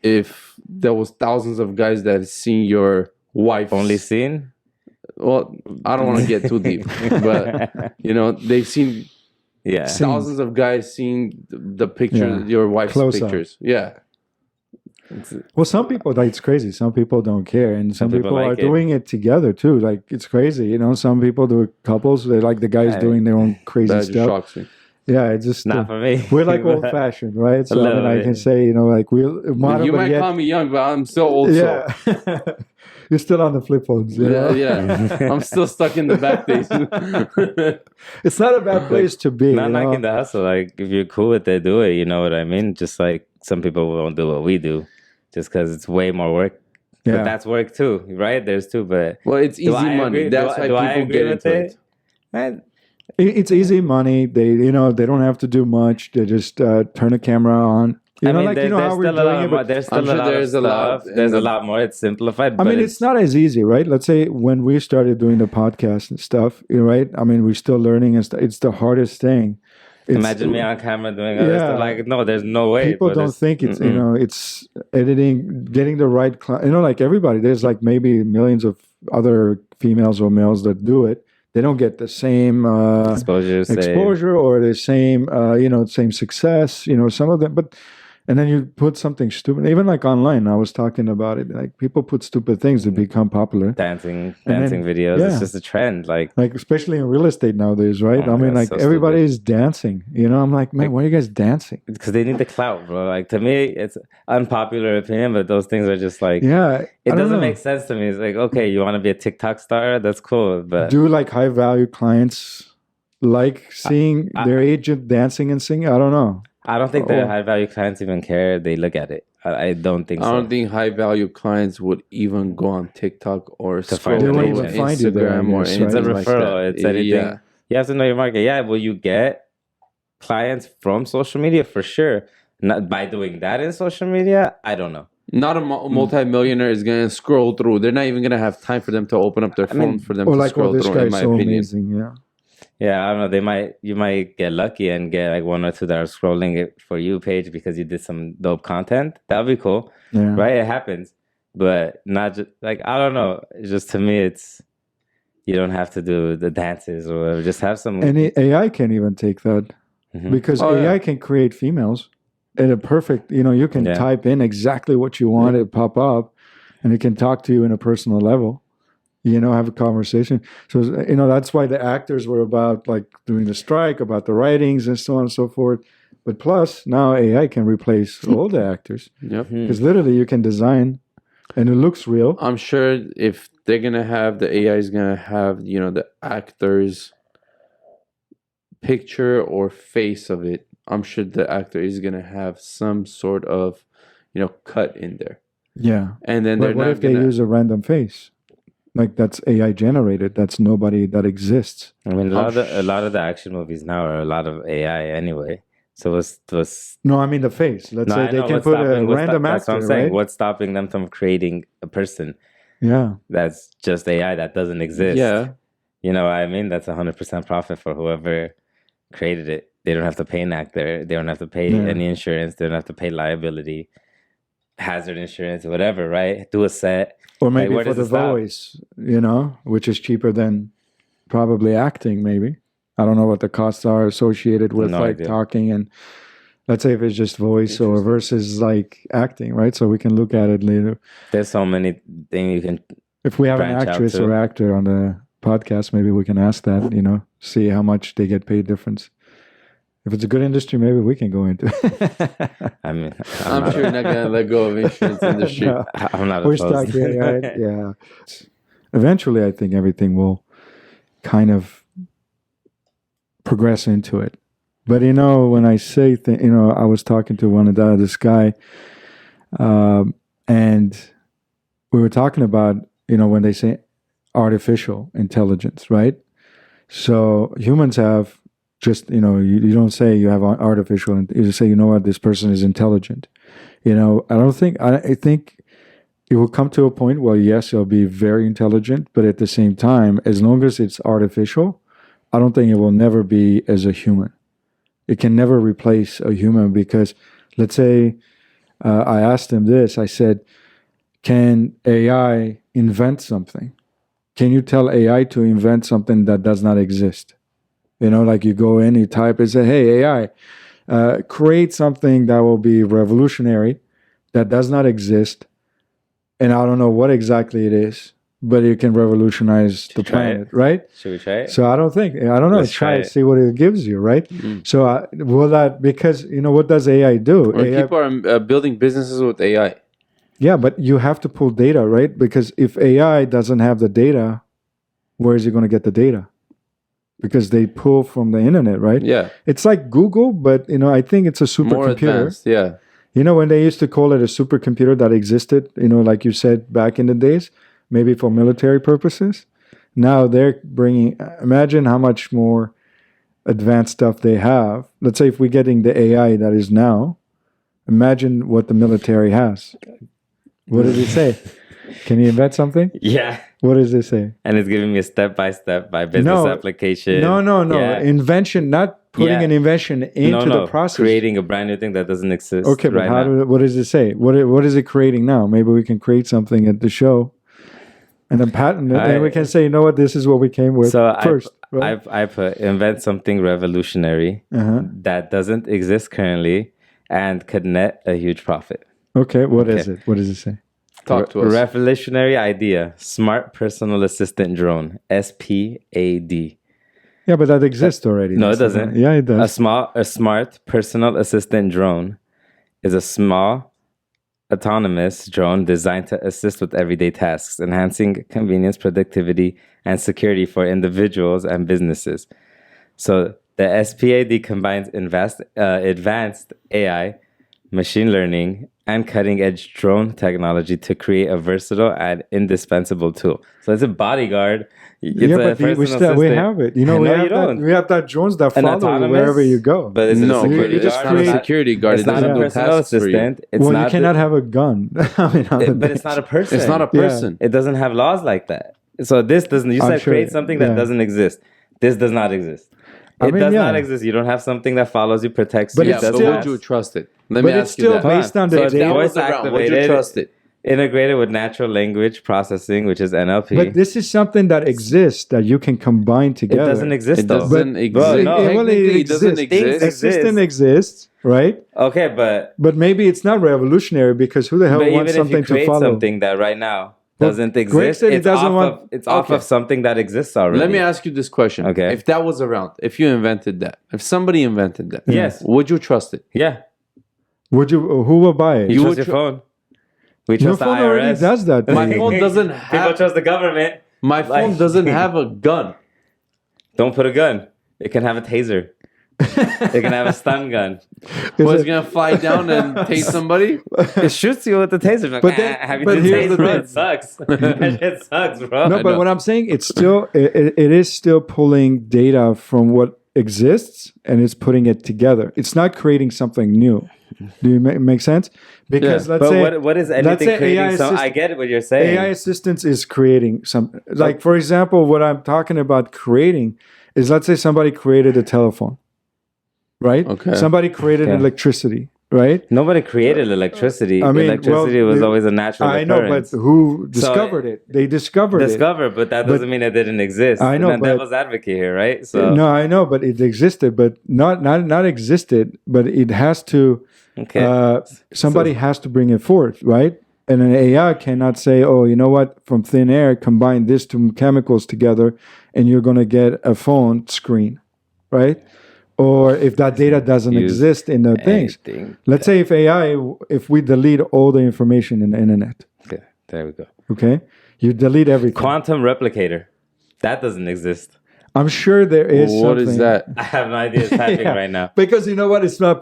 if there was thousands of guys that have seen your wife only seen. Well, I don't want to get too deep, but they've seen Yeah. thousands of guys seeing the picture, Yeah. your wife's Close up. pictures. Yeah. Well, some people, like, it's crazy. Some people don't care, and some people like are it. doing it together too. Like, it's crazy. Some people do it couples. They like the guys I- doing their own crazy That just stuff. shocks me. Yeah, it's just Not for me. we're like old fashioned, right? So I little mean, I bit. can say, like we're modern, You but might yet, call me young, but I'm still old. yeah. You're still on the flip phones. Yeah. I'm still stuck in the back days. It's not a bad place to be. Not knocking the hustle. Like, if you're cool with it, do it. You know what I mean? Just like some people won't do what we do, just because it's way more work. Yeah. But that's work too, right? There's too. But Well, it's easy do I money. agree? That's do I why people agree get with into it. Man, It's easy money. They don't have to do much. They just turn a camera on. I mean, like there's how we're still a doing lot it. more. But There's still I'm a sure lot of there's a lot stuff. There's a in the- lot more. It's simplified. I But mean, it's not as easy, right? Let's say when we started doing the podcast and stuff, right? I mean, we're still learning and stuff. It's the hardest thing. Imagine me on camera doing all this Yeah. stuff. Like, no, there's no way. People but don't think it's mm-mm. it's editing, getting the right like everybody. There's like maybe millions of other females or males that do it. They don't get the same exposure or the same same success. Some of them, but. And then you put something stupid, even like online. I was talking about it. Like people put stupid things to become popular. dancing And then- videos. yeah. It's just a trend. Like, Especially in real estate nowadays, right? Oh I my mean, God, like so everybody is dancing. I'm like, man, why are you guys dancing? because they need the clout, bro. Like, to me, it's unpopular opinion, but those things are just like, Yeah, it I don't doesn't know. make sense to me. It's like, okay, you want to be a TikTok star? That's cool, but Do like high value clients like seeing their agent dancing and singing? I don't know. I don't think the Oh. high value clients even care. They look at it. I don't think I so. don't think high value clients would even go on TikTok or scroll find They an won't through even find you there, I Instagram or guess, anything right? It's a like referral. that. It's anything. Yeah. You have to know your market. Yeah, will you get clients from social media? For sure. Not by doing that in social media, I don't know. Not a multi-millionaire is going to scroll through. They're not even going to have time for them to open up their phone mean, for them Or to like, scroll this through, in guy's my so opinion. amazing. Yeah. Yeah, I don't know. You might get lucky and get like one or two that are scrolling it for you page because you did some dope content. That'd be cool, Yeah. right? It happens, but not just like, I don't know. It's just, to me, it's, you don't have to do the dances or whatever. Just have some. And AI can't even take that Mhm. because Oh, AI yeah. can create females in a perfect. You can Yeah. type in exactly what you want, it pop up, and it can talk to you in a personal level. Have a conversation. So that's why the actors were about like doing the strike, about the writings and so on and so forth. But plus now AI can replace all the actors Yep. Mhm. because literally you can design, and it looks real. I'm sure if they're going to have, the AI is going to have, the actor's picture or face of it. I'm sure the actor is going to have some sort of, cut in there. Yeah. And then But they're what not if they going to... use a random face? Like that's AI generated. That's nobody that exists. I mean, a lot of the action movies now are a lot of AI anyway. So what's No, I mean the face. Let's no, say I they know can what's put a stopping- what's random that's what actor, I'm saying. right? What's stopping them from creating a person Yeah. that's just AI that doesn't exist? Yeah. You know what I mean? That's 100% profit for whoever created it. They don't have to pay an actor. They don't have to pay Yeah. any insurance. They don't have to pay liability, hazard insurance, whatever, right? Do a set. Or maybe where for does the it stop? voice, which is cheaper than probably acting, maybe. I don't know what the costs are associated with No like idea. talking and Let's say if it's just voice or versus like acting, right? So we can look at it later. There's so many things you can. If we have an Branch out actress to. or actor on the podcast, maybe we can ask that, see how much they get paid difference. If it's a good industry, maybe we can go into it. I mean, I'm sure you're not gonna let go of insurance industry. No, I'm not we're opposed. stuck here, right? Yeah. Eventually, I think everything will kind of progress into it. But when I say I was talking to this guy, and we were talking about when they say artificial intelligence, right? So humans have just you don't say you have artificial, you just say this person is intelligent. I think it will come to a point where yes, it'll be very intelligent, but at the same time, as long as it's artificial, I don't think it will never be as a human. It can never replace a human because, let's say, I asked him this. I said, can AI invent something? Can you tell AI to invent something that does not exist? Like you go in, you type and say, hey, AI, create something that will be revolutionary, that does not exist. And I don't know what exactly it is, but it can revolutionize the planet, right? Should we try it? So I don't know. Let's Try try it, it. see what it gives you, right? So will that, because what does AI do? Or AI, people are building businesses with AI. yeah, but you have to pull data, right? Because if AI doesn't have the data, where is it going to get the data? Because they pull from the internet, right? Yeah, It's like Google, but I think it's a more supercomputer. advanced. Yeah, When they used to call it a supercomputer that existed, like you said back in the days, maybe for military purposes. Now they're bringing, imagine how much more advanced stuff they have. Let's say if we're getting the AI that is now, imagine what the military has. What does it say? Can you invent something? Yeah. What does it say? And it's giving me a step-by-step by business No. application. No. Yeah. Invention, not putting Yeah. an invention into the process. Creating a brand new thing that doesn't exist. Okay, but right now. what does it say? What is it creating now? Maybe we can create something at the show and then patent it, and we can say, this is what we came with first. Right? I put invent something revolutionary that doesn't exist currently and could net a huge profit. Okay, what is it? What does it say? talk to us. Revolutionary idea: smart personal assistant drone. SPAD. Yeah, but that exists already. No, it doesn't. Yeah, it does. A smart personal assistant drone is a small, autonomous drone designed to assist with everyday tasks, enhancing convenience, productivity, and security for individuals and businesses. So the SPAD combines advanced AI, machine learning, and cutting-edge drone technology to create a versatile and indispensable tool. So it's a bodyguard. It's but we have it. We have that drones that follow you wherever you go. But it's No, a but security it's guard. not a security guard. It's It not doesn't a do personal tasks for you. assistant. It's Well, not you cannot have a gun. but it's not a person. It's not a person. It doesn't have laws like that. So this doesn't. You I'm said sure, create something that yeah. doesn't exist. This does not exist. It does not exist. You don't have something that follows you, protects But you. it's Yeah, but still- would you trust it? Let But me it's ask you still that. based on the So it's data. voice Around, would you activated, trust it? integrated with natural language processing, which is NLP. But this is something that exists that you can combine it together. doesn't exist It though. doesn't But- exist. no. Technically, it doesn't Things exist. The system exists, right? Okay, but But maybe it's not revolutionary because who the hell even wants if you something to create follow? something that right now doesn't Greg exist, said he it's doesn't off want- of it's off Okay. of something that exists already. Let me ask you this question. Okay. If that was around, if you invented that, if somebody invented that, Yes. would you trust it? Yeah, Would you? Who will buy it? you You trust would your phone. We Your trust the phone IRS. already does that. My thing. phone doesn't People have. trust the government. My phone Like- doesn't have a gun. Don't put a gun. It can have a taser. It can have a stun gun. But it's gonna fly down and tase somebody. It shoots you with the taser. Like, But then- have you but been here's tased, the bro? thing. It sucks. That shit sucks, bro. No, but know. what I'm saying, it's still it is still pulling data from what exists and it's putting it together. It's not creating something new. Do you make sense? Because Yeah. let's But say what is let's anything say creating? AI I assist- get what you're saying. AI assistance is creating some, like for example, what I'm talking about creating is, let's say somebody created a telephone, right? Okay. Somebody created Okay. electricity. right? Nobody created electricity. I mean, Electricity was always a natural I know, but occurrence. who discovered it? They discovered it. But that doesn't mean it didn't exist. I know, I'm a but devil's advocate here, right? So no, I know, but it existed, but not existed, but it has to. okay. Somebody has to bring it forth, right? And an AI cannot say, "Oh, you know what? From thin air, combine these two chemicals together, and you're going to get a phone screen," right? Or if that data doesn't Use exist in the things. anything. Let's say if we delete all the information in the internet, Okay, there we go. okay, you delete everything. Quantum replicator. That doesn't exist. I'm sure there is What something. is that? I have no idea. It's typing Yeah. right now. Because you know what? It's not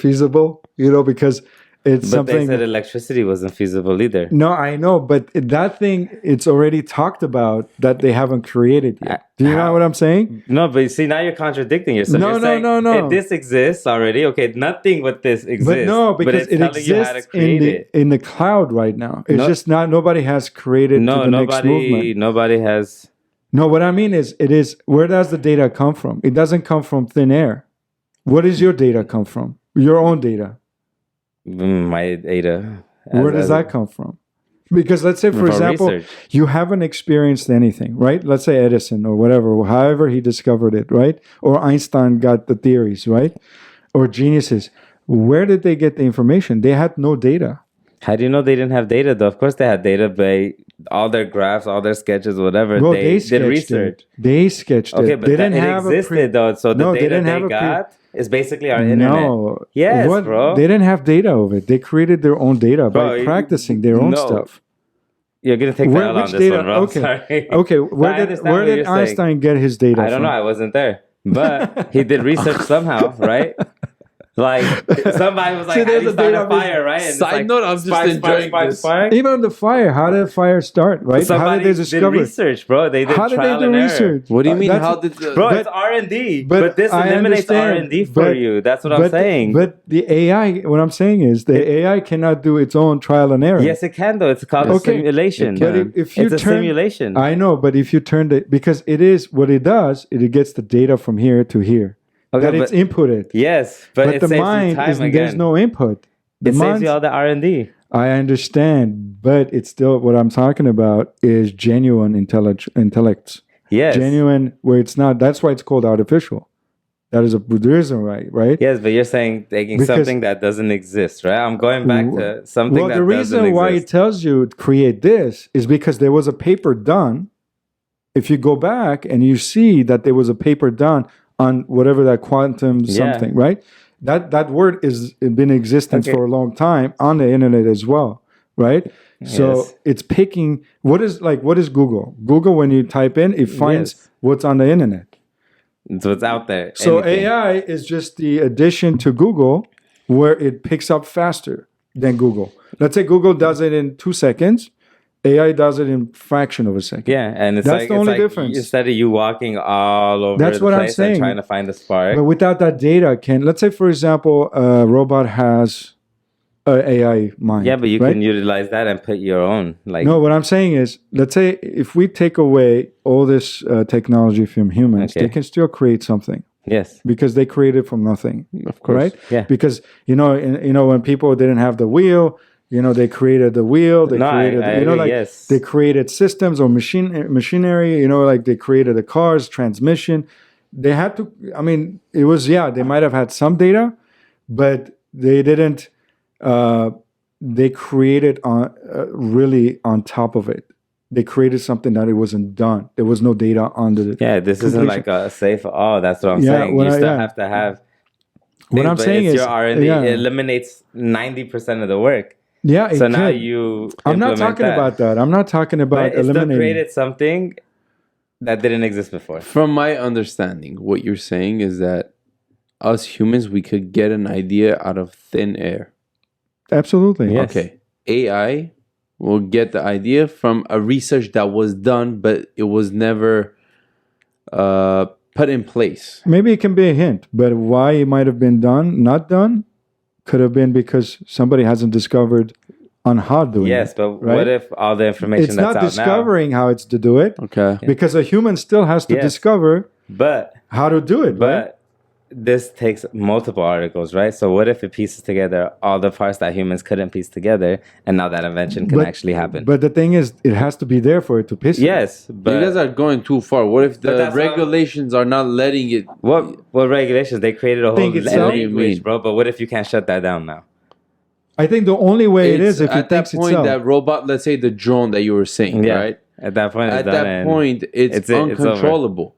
feasible, because it's But something. they said electricity wasn't feasible either. No, I know, but that thing, it's already talked about that they haven't created yet. Do you know what I'm saying? No, but you see, now you're contradicting yourself. No, You're no, saying, no, no. If this exists already, okay, nothing with this exists. But no, because it's it telling you how to exists create it. in the cloud right now. It's No. just not, nobody has created to the next movement. Nobody has. No, what I mean is, where does the data come from? It doesn't come from thin air. Where does your data come from? Your own data. My data. Where does that come from? Because let's say, for example, research. you haven't experienced anything, right? Let's say Edison or whatever, however he discovered it, right? Or Einstein got the theories, right? Or geniuses. Where did they get the information? They had no data. How do you know they didn't have data though? Of course they had data by all their graphs, all their sketches, whatever. Well, they sketched did research. it. They sketched Okay, it. but They that, didn't it have existed though. So the No, they data didn't have they a pre- got is basically our internet. No. Yes, What? bro. They didn't have data of it. They created their own data by practicing their own stuff. You're gonna take the L on Which this data? one, bro. Okay. Sorry. Okay. I Where understand what did you're Einstein saying. get his data I don't from? know. I wasn't there, but he did research somehow, right? Like somebody was like, See, "How there's do you a start data a fire?" Right? And it's Side like, note, I'm just spark, enjoying spark, this. spark. Even the fire. How did fire start? Right? Somebody how did they discover? did research, bro. They did How did trial they do and error. research? What do you mean? That's- How did the, Bro, But- it's R&D. but But this I eliminates understand, R&D for but- you. That's what I'm saying. But the AI, what I'm saying is, the AI cannot do its own trial and error. Yes, it can though. It's called a Okay. simulation. It But can. if you It's a turn, simulation. I know, but if you turn it, because it is what it does, it gets the data from here to here. Okay, that it's inputted. Yes, but it the saves you mind time is again. there's no input. The It saves mind, you all the R&D. I understand, but it's still what I'm talking about is genuine intellects. Yes. Genuine where it's not. That's why it's called artificial. That is a reason, right? Yes, but you're saying taking Because- something that doesn't exist, right? I'm going back to something Well, that the doesn't reason why it exist. tells you to create this is because there was a paper done. If you go back and you see that there was a paper done on whatever that quantum something, right? That word is been in existence Okay. for a long time on the internet as well, right? So Yes. it's picking what is Google? Google, when you type in, it finds Yes. what's on the internet. So it's out there. So Anything. AI is just the addition to Google where it picks up faster than Google. Let's say Google does it in 2 seconds. AI does it in fraction of a second. Yeah, and it's That's like the it's only like difference. instead of you walking all over That's the what I'm place saying. and trying to find the spark. But without that data, let's say, for example, a robot has an AI mind. Yeah, but you right? can utilize that and put your own. Like No, what I'm saying is, let's say if we take away all this technology from humans, Okay. they can still create something yes, because they created from nothing, of course. right? Yeah. Because when people didn't have the wheel, they created the wheel. They No, created, I agree, yes. they created systems or machinery. Like they created the cars, transmission. They had to. I mean, it was they might have had some data, but they didn't. They created on really on top of it. They created something that it wasn't done. There was no data under it. yeah, this isn't like a safe. Oh, that's what I'm Yeah, saying. when You I- still yeah. have to have. What I'm but saying it's is, your R&D. yeah. It eliminates 90% of the work. Yeah. So it now could. you. I'm not implement talking that. about that. I'm not talking about But it still eliminating. created something that didn't exist before. From my understanding, what you're saying is that us humans, we could get an idea out of thin air. Absolutely. Yes. Okay. AI will get the idea from a research that was done, but it was never put in place. Maybe it can be a hint, but why it might have been not done, could have been because somebody hasn't discovered on how to do it. Yes, but right? what if all the information It's that's not out discovering how it's to do it Okay. because a human still has to Yes. discover now? But how to do it. right? But this takes multiple articles, right? So what if it pieces together all the parts that humans couldn't piece together, and now that invention can actually happen? But the thing is, it has to be there for it to piss. Yes, You but guys are going too far. What if the that's what I'm- regulations are not letting it? what regulations? They created a whole Think itself? language, bro. But what if you can't shut that down now? I think the only way it is if at it that thinks point itself. that robot, let's say the drone that you were saying, Yeah. right? At that point, it's At done that and point, it's it's over. uncontrollable.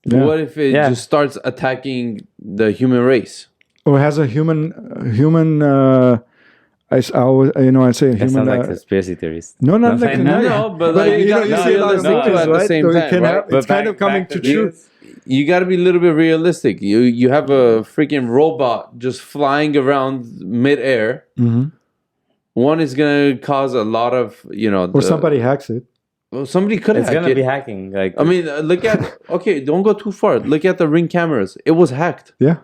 Yeah. What if it Yeah. just starts attacking the human race? Or has a human. I always, I say That human. sounds like conspiracy theories. No, not like No, but like, you gotta be see a lot of realistic movies, too at the right? same So it time, can right? happen. It's kind of coming to truth. You got to be a little bit realistic. You have a freaking robot just flying around midair. Mhm. One is gonna cause a lot of Or somebody hacks it. Well, somebody could It's hack gonna it. be hacking. Like I mean, look at don't go too far. Look at the Ring cameras. It was hacked. Yeah.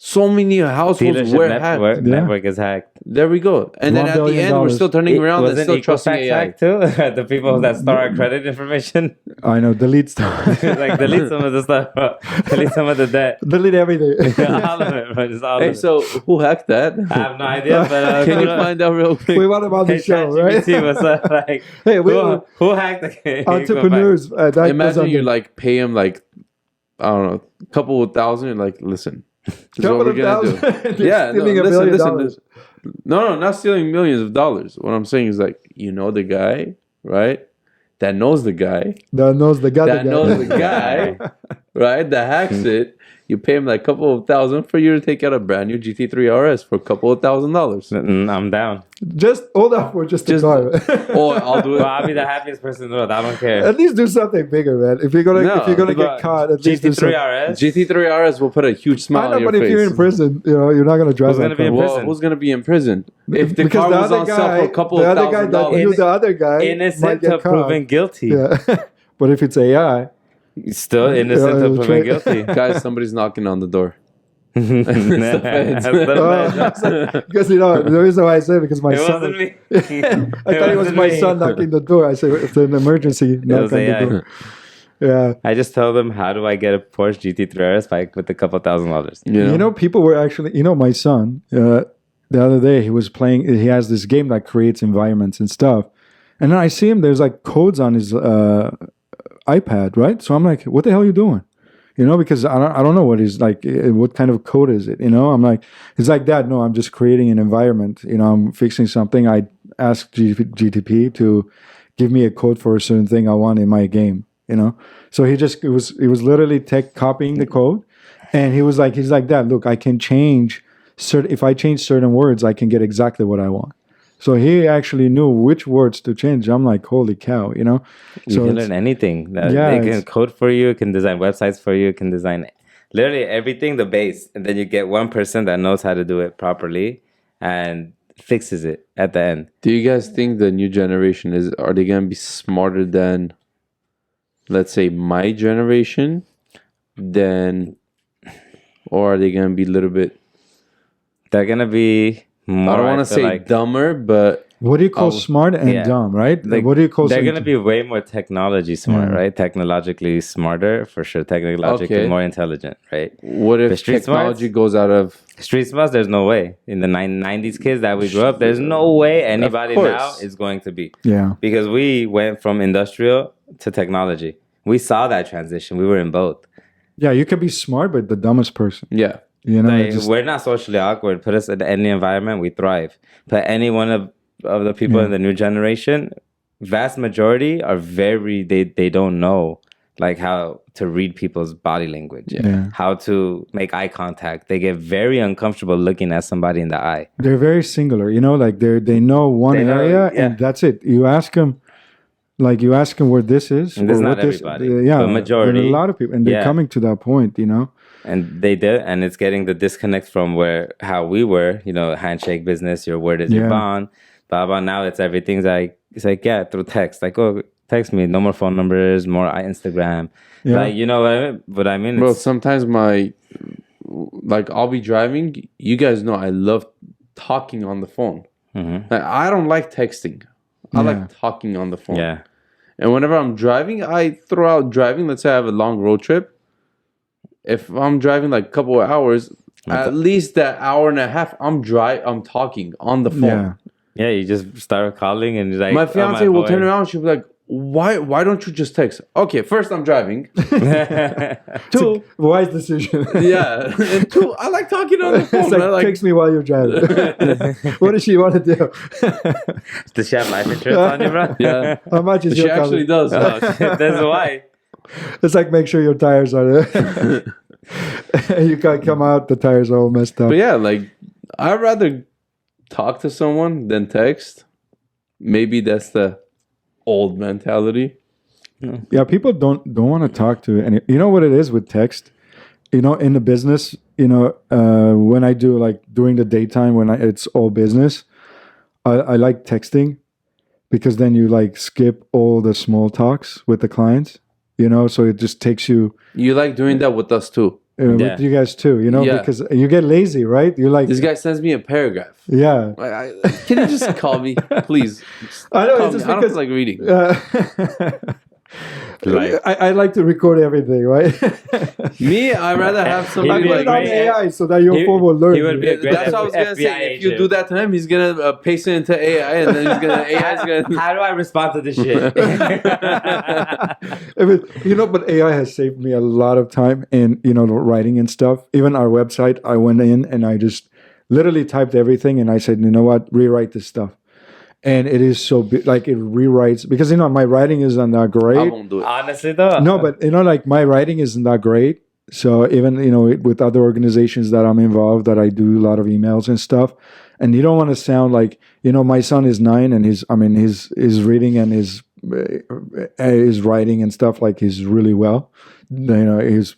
So many households dealership were hacked. network, Yeah. network is hacked. There we go. And then $1 at the billion. end, we're still turning around and Wasn't still trusting Equifax AI. hacked too? The people that store our credit information, I know. Delete stuff. like delete some of the stuff, bro. Delete some of the debt. Delete everything. All of it, bro. Just all Hey, of it. so who hacked that? I have no idea, but Can you find out real quick? we want about the Hey, show, right? ChatGPT, what's up? Like, Hey, we who hacked the Equifax? entrepreneurs. That goes Imagine under- you like pay him like I don't know, a couple of thousand. You're like, listen, this is what Couple we're of gonna thousand. do. They're Yeah, no, stealing $1 listen, million. listen. No, not stealing millions of dollars. What I'm saying is like, the guy, right? That knows the guy. That knows the guy. That knows the guy, right? That hacks it. You pay him like a couple of thousand for you to take out a brand new GT3 RS for a couple of $1,000. I'm down. Just hold up for just a car. Oh, I'll do Well, it. I'll be the happiest person in the world. I don't care. At least do something bigger, man. If you're gonna No, get caught, at least do GT3 something. RS. GT3 RS will put a huge smile I on know, your but face. if you're in prison, you're not gonna drive Who's that gonna be in car. prison? Well, who's going to be in prison? If the Because car the was other on sale for guy, a couple the of other guy $1,000. that knew the other guy might Innocent get to caught. proven guilty. Yeah, but if it's AI, Still innocent Yeah, to proven tra- guilty. Guys, somebody's knocking on the door. That's the feds. because the reason why I say it because my It son. wasn't me. I thought it was wasn't my me. son knocking the door. I said it's an emergency. Knock was on AI. the door. Yeah. I just tell them, how do I get a Porsche GT3 RS bike with a couple $1,000? People were actually, my son, the other day, he was playing, he has this game that creates environments and stuff. And then I see him, there's like codes on his iPad, right? So I'm like, what the hell are you doing? Because I don't know what he's like, what kind of code is it? I'm like, it's like that. No, I'm just creating an environment. I'm fixing something. I asked GTP to give me a code for a certain thing I want in my game, So he was literally copying the code. And he's like that. Look, I can change if I change certain words, I can get exactly what I want. So he actually knew which words to change. I'm like, holy cow, You So can it's- learn anything. Yeah, They can it's- code for you, can design websites for you, can design literally everything, the base. And then you get one person that knows how to do it properly and fixes it at the end. Do you guys think the new generation are they going to be smarter than, let's say, my generation? Or are they going to be a little bit, They're going to be more, I don't want to feel say dumber, but what do you call smart and yeah. dumb, right? Like, What do you call they're something- going to be way more technology smart, Yeah. right? Technologically smarter, for sure. Technologically Okay. more intelligent, right? what The if street technology smarts? goes out of... Street smarts, there's no way. In the 90s kids that we grew up, there's no way anybody course. now is going to be. Yeah. Because we went from industrial to technology. We saw that transition. We were in both. Yeah, you can be smart, but the dumbest person. Yeah. Like, just- we're not socially awkward. Put us in any environment, we thrive. Put any one of the people in the new generation, vast majority are they don't know like how to read people's body language, Yeah. how to make eye contact. They get very uncomfortable looking at somebody in the eye. they're very singular, like they know one They know, area yeah. and that's it. You ask them where this is. And this is or not what this- everybody, yeah, but majority, there are a lot of people, and they're yeah. coming to that point. And they did, and it's getting the disconnect from how we were, handshake business, your word is your Yeah. bond, blah blah. Now it's everything's like yeah, through text. Like, oh, text me, no more phone numbers, more Instagram. Yeah. Like, you know what I mean? Bro, It's- sometimes I'll be driving. You guys know I love talking on the phone. Mhm. Like, I don't like texting. I Yeah. like talking on the phone. Yeah. And whenever I'm driving, I throw out driving. Let's say I have a long road trip. if I'm driving like a couple of hours, at least that hour and a half, I'm talking on the phone. Yeah. Yeah, you just start calling and you're like, My "Oh, fiance will boy." turn around. She'll be like, "Why don't you just text?" Okay, first I'm driving. Two, Wise decision. yeah, and two, I like talking on the phone. It's like, man, like, text me while you're driving. What does she want to do? Does she have life insurance on you, bro? yeah, How much is she your actually cover? does. Oh, shit, that's why. It's like make sure your tires are there. You can't come out, the tires are all messed up. But yeah, like I'd rather talk to someone than text. Maybe that's the old mentality. Yeah, people don't want to talk to any. You know what it is with text? You know, in the business, you know, when I do like during the daytime when it's all business, I like texting because then you like skip all the small talks with the clients. You know, so it just takes you. You like doing that with us too. Yeah. With you guys too, you know, Yeah. because you get lazy, right? You're like, This guy sends me a paragraph. yeah. Can you just call me, please? I know, Call it's me. just I don't because feel like reading. Like- I like to record everything, right? Me, I'd rather have I somebody put would it like on agree. AI so that your He- phone will learn. he would be a great That's what I was gonna FBI say. If you agent. do that to him, he's gonna paste it into AI, and then AI's gonna. How do I respond to this shit? You know, but AI has saved me a lot of time in, you know, writing and stuff. Even our website, I went in and I just literally typed everything and I said, you know what, rewrite this stuff. And it is so like it rewrites because, you know, my writing isn't that I great. won't do it. Honestly, though. No, but, you know, like my writing isn't that great. So even, you know, with other organizations that I'm involved, that I do a lot of emails and stuff. And you don't want to sound like, you know, my son is 9 and his reading and his writing and stuff, like he's really well, you know, is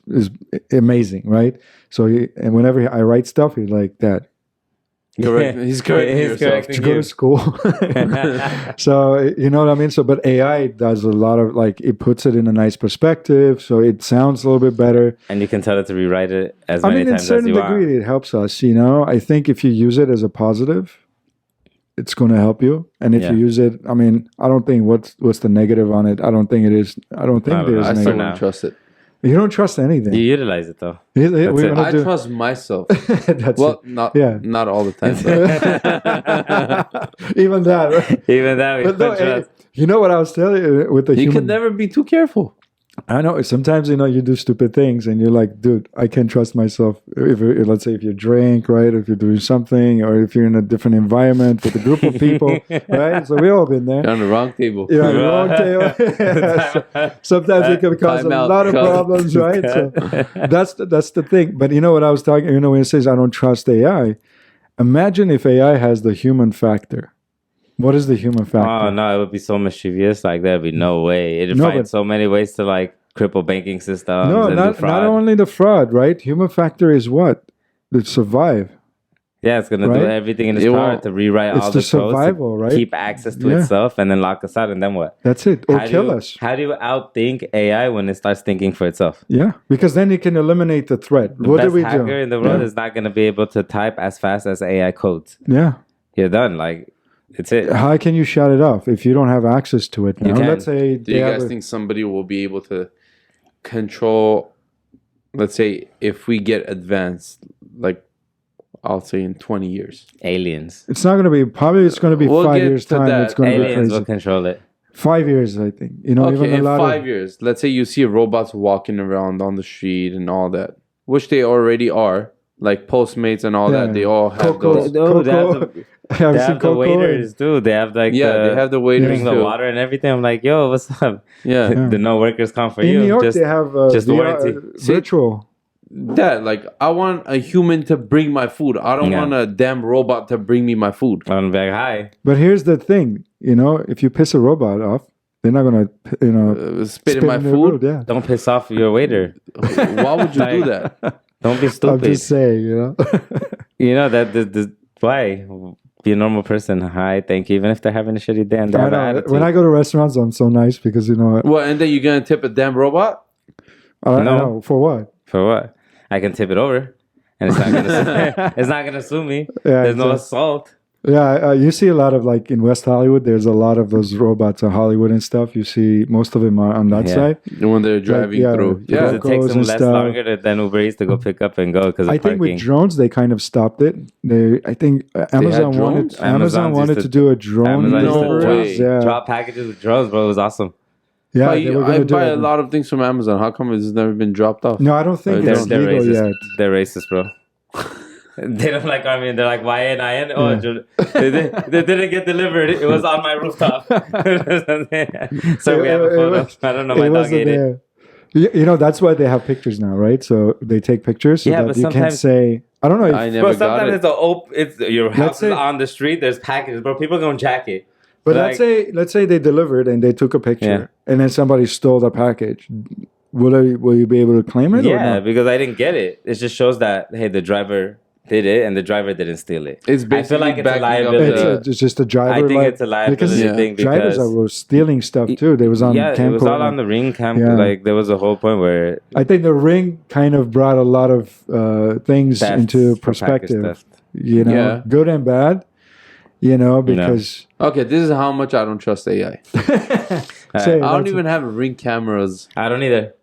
amazing, right? So and whenever I write stuff, he's like that. Correct. He's correcting He's yourself. correcting To go to school. So you know what I mean. So, but AI does a lot of like it puts it in a nice perspective, so it sounds a little bit better. And you can tell it to rewrite it as I many mean, in times as certain you want. degree, it helps us. You know, I think if you use it as a positive, it's going to help you. And if Yeah. you use it, I mean, I don't think what's the negative on it. I don't think it is. I don't think I don't there's know. I negative. still now. don't trust it. You don't trust anything. You utilize it, though. We're That's it. gonna I do- trust myself. That's Well, not all the time. But it. Even that, right? Even that, we But no, put trust. you know what I was telling you with the you human. can never be too careful. I know sometimes, you know, you do stupid things and you're like, dude, I can't trust myself. Let's say if you drink, right? If you're doing something, or if you're in a different environment with a group of people, right? So we've all been there. You're on the wrong table. You're on the wrong table. Sometimes it can cause a Time out, lot of cut. problems, right? So that's the thing. But you know what I was talking, you know, when it says I don't trust AI, imagine if AI has the human factor. What is the human factor? Oh, no, it would be so mischievous. Like, there'd be no way. It'd No, find but- so many ways to, like, cripple banking systems No, and do not fraud. only the fraud, right? Human factor is what? To survive. Yeah, it's going to do Right? everything in its It power won't- to rewrite It's all the the codes survival, to right? keep access to Yeah. itself and then lock us out. And then what? That's it. Or How do kill you- us. How do you outthink AI when it starts thinking for itself? Yeah, because then you can eliminate the threat. The What do best we hacker do? in the world Yeah. is not going to be able to type as fast as AI codes. Yeah. You're done. Like, it's it. How can you shut it off if you don't have access to it now? can. Let's say Do you guys think somebody will be able to control, let's say, if we get advanced, like, I'll say in 20 years? Aliens. it's not going to be, probably it's going to be We'll 5 get years to time. that. It's going to be Aliens will crazy. control it. 5 years, I think. You know, even Okay, a in lot 5 of years, let's say you see robots walking around on the street and all that, which they already are, like Postmates and all Yeah. that. They all have Coco. those. Oh, they have Coco. the, have they you seen have the Coco? waiters, too. They have, like, Yeah, they have the waiters bring the too. water and everything. I'm like, yo, what's up? Yeah. The no workers come for In you. New York, just, they have just VR, warranty. virtual. That, like, I want a human to bring my food. I don't Yeah. want a damn robot to bring me my food. I'm like, hi. But here's the thing, you know, if you piss a robot off, they're not going to, you know, Spit in my the food? road, yeah. Don't piss off your waiter. Why would you do that? Don't be I'm stupid. just saying, you know. You know, why? Be a normal person. Hi, thank you. Even if they're having a shitty day and they I have an know. attitude. When I go to restaurants, I'm so nice because, you know, Well, and then you're going to tip a damn robot? I No. know, for what? For what? I can tip it over. And it's not gonna it's not gonna sue me. Yeah, There's no exactly. assault. Yeah, you see a lot of like in West Hollywood. There's a lot of those robots in Hollywood and stuff. You see most of them are on that Yeah. side. When they're driving yeah, through. Because Yeah. it takes Goes them and less stuff. longer than Uber Eats to go pick up and go because of I think parking. with drones they kind of stopped it. I think Amazon wanted drones? Amazon wanted used to to- do a drone Amazon used No to delivery. way. Yeah, drop packages with drones, bro. It was awesome. yeah, But they were I going to do buy it. a lot of things from Amazon. How come it's never been dropped off? No, I don't think They're- it's They're legal racist. yet. They're racist, bro. They don't like Army, and they're like YNIN. Oh, Yeah. they didn't get delivered. It was on my rooftop. So we have a It photo. was- I don't know. It My dog wasn't ate it. there. You know, that's why they have pictures now, right? So they take pictures so Yeah, that but you can't sometimes- say. I don't know. If, I never But got sometimes it. it's it's your house say- is on the street. There's packages, bro. People gonna jack it. but like- let's say they delivered and they took a picture, Yeah. and then somebody stole the package. Will you be able to claim it? Or Yeah, not? because I didn't get it. It just shows that hey, the driver did it, and the driver didn't steal it. It's I feel basically like it's a backing up liability. It's just a driver. I think like- it's a liability because thing drivers because were stealing stuff too. They was on yeah, it was camcorder. all on the ring cam. Yeah. Like there was a whole point where I think the ring kind of brought a lot of things thefts into for package perspective. theft. You know, Yeah. good and bad. You know, because Okay, this is how much I don't trust AI. say, I don't that's- even have ring cameras. I don't either.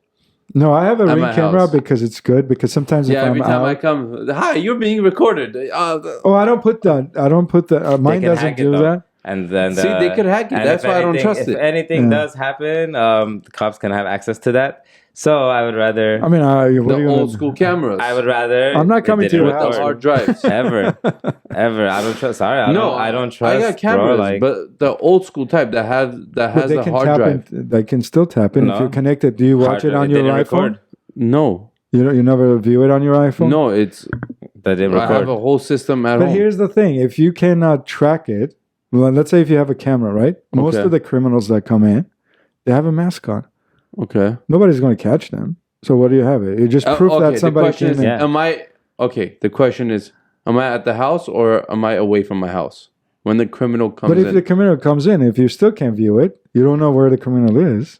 No, I have a At ring my camera house. because it's good. Because sometimes if Yeah, every I'm time out, I come, hi, you're being recorded. oh, I don't put that. I don't put that. Mine can doesn't hack it, do though. that. And then See, they could hack it. and That's if why I don't anything- trust if it. anything Yeah. does happen, the cops can have access to that. So I would rather. I mean, what are you The gonna old do? school cameras. I would rather. I'm not it coming to didn't your with the house. hard drives. ever. I don't trust. Sorry, I don't trust. I got cameras, bro, like, but the old school type that has But has they the can hard tap drive. in. They can still tap in if No. you're connected. Do you watch hard it on drive, your didn't iPhone? record. No, You never view it on your iPhone. no, it's That didn't I have record. a whole system at But home. here's the thing: if you cannot track it, well, let's say if you have a camera, right? Most Okay. of the criminals that come in, they have a mask on. Okay. Nobody's going to catch them. So what do you have? It just proof okay, that the somebody question came is, in. Yeah. am I okay? The question is, am I at the house or am I away from my house when the criminal comes But if in? the criminal comes in, if you still can't view it, you don't know where the criminal is,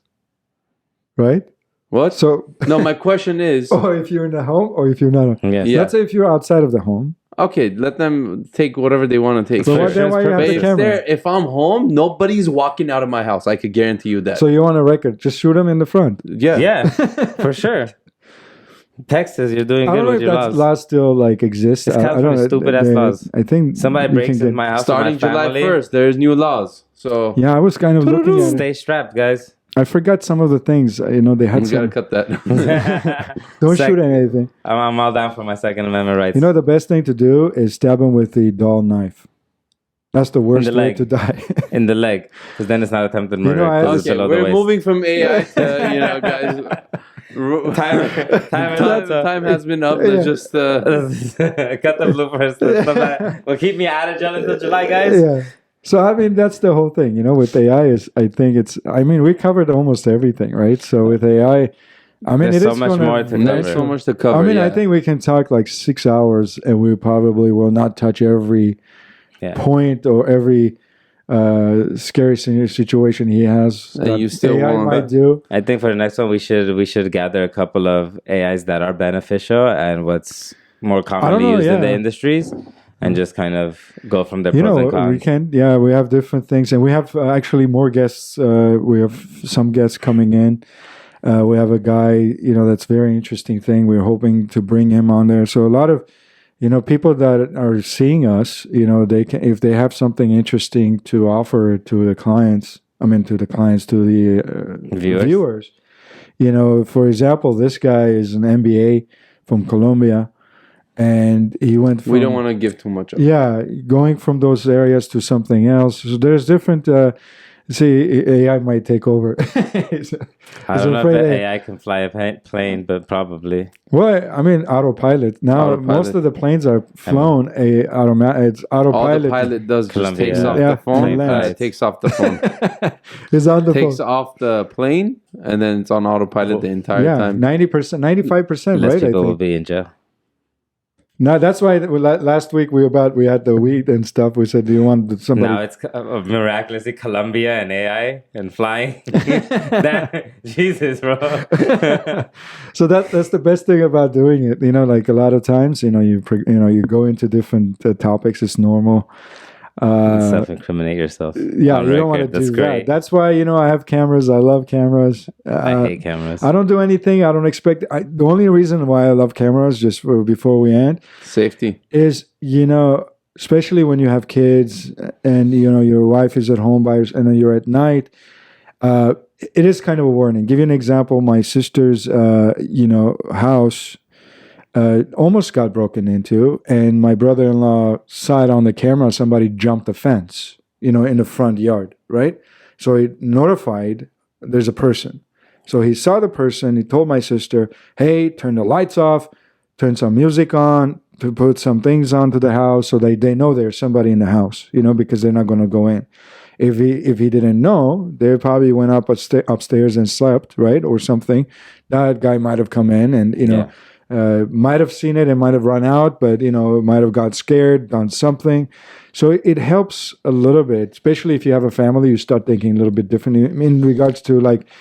right? What? So, No, my question is, or if you're in the home, or if you're not. Yes. Yeah. Let's say if you're outside of the home. okay, let them take whatever they want to take. So Sure. then why you have But the if, camera? if I'm home, nobody's walking out of my house. I could guarantee you that. So you want a record? Just shoot them in the front. yeah. Yeah, for sure. Texas, you're doing I good don't know with if your that laws. law still like exists. It's I don't California know. stupid-ass laws. I think Somebody you breaks can into get- my house. Starting with my July family. 1st, there's new laws. So Yeah, I was kind of looking at it. Stay strapped, guys. I forgot some of the things. You know, they had we gotta some. cut that. Don't Sec- shoot anything. I'm all down for my Second Amendment rights. You know, the best thing to do is stab him with the dull knife. That's the worst the way leg. to die. in the leg, because then it's not attempted You murder. know, I- 'cause it's okay, below the we're waist. moving from AI to guys. Time has been up. Let's just Cut the bloopers. Well, keep me out of jail until July, guys. Yeah. So I mean, that's the whole thing. You know, with AI is, I think it's. I mean, we covered almost everything, right? So with AI, I mean, There's it so is much gonna- more to there's cover. so much to cover. I mean, I yeah. think we can talk like 6 hours, and we probably will not touch every Yeah. point or every scary situation he has. And that you still AI won't- might do. I think for the next one, we should gather a couple of AIs that are beneficial and what's more commonly know, used in the yeah. industries, and just kind of go from the You pros and know, cons. we can. Yeah, we have different things, and we have actually more guests. We have some guests coming in. We have a guy, you know, that's very interesting thing. We're hoping to bring him on there. So a lot of, you know, people that are seeing us, you know, they can, if they have something interesting to offer to the clients. I mean, to the clients, to the viewers. You know, for example, this guy is an MBA from Colombia, and he went from, we don't want to give too much. Up. yeah, going from those areas to something else. So there's different. See, AI might take over. I don't know if the AI can fly a plane, but probably. Well, I mean, autopilot. Now, Autopilot. most of the planes are flown. It's All autopilot. the pilot does just Colombia. takes off Yeah, the phone. and lands. It takes off the phone. It's on the takes phone. off the plane, and then it's on autopilot the entire Yeah, time. 90%, 95%, Less right? I people will think. be in jail. No, that's why last week we had the weed and stuff. We said, do you want somebody? Now it's miraculously Colombia and AI and flying. Jesus, bro. So that's the best thing about doing it. You know, like a lot of times, you know, you go into different topics. It's normal. Self-incriminate yourself. Yeah, on you don't want to record. That's do great. that. That's why I have cameras. I love cameras. I hate cameras. I don't do anything. I don't expect. The only reason why I love cameras, just before we end, Safety. is especially when you have kids and your wife is at home and then you're at night. It is kind of a warning. Give you an example. My sister's house almost got broken into, and my brother-in-law saw it on the camera. Somebody jumped the fence, in the front yard, right? So he notified there's a person. So he saw the person. He told my sister, "Hey, turn the lights off, turn some music on, to put some things onto the house, so they know there's somebody in the house, because they're not going to go in." If he didn't know, they probably went upstairs and slept, right, or something. That guy might have come in and might have seen it and might have run out, but might have got scared, done something. So it helps a little bit, especially if you have a family. You start thinking a little bit differently in regards to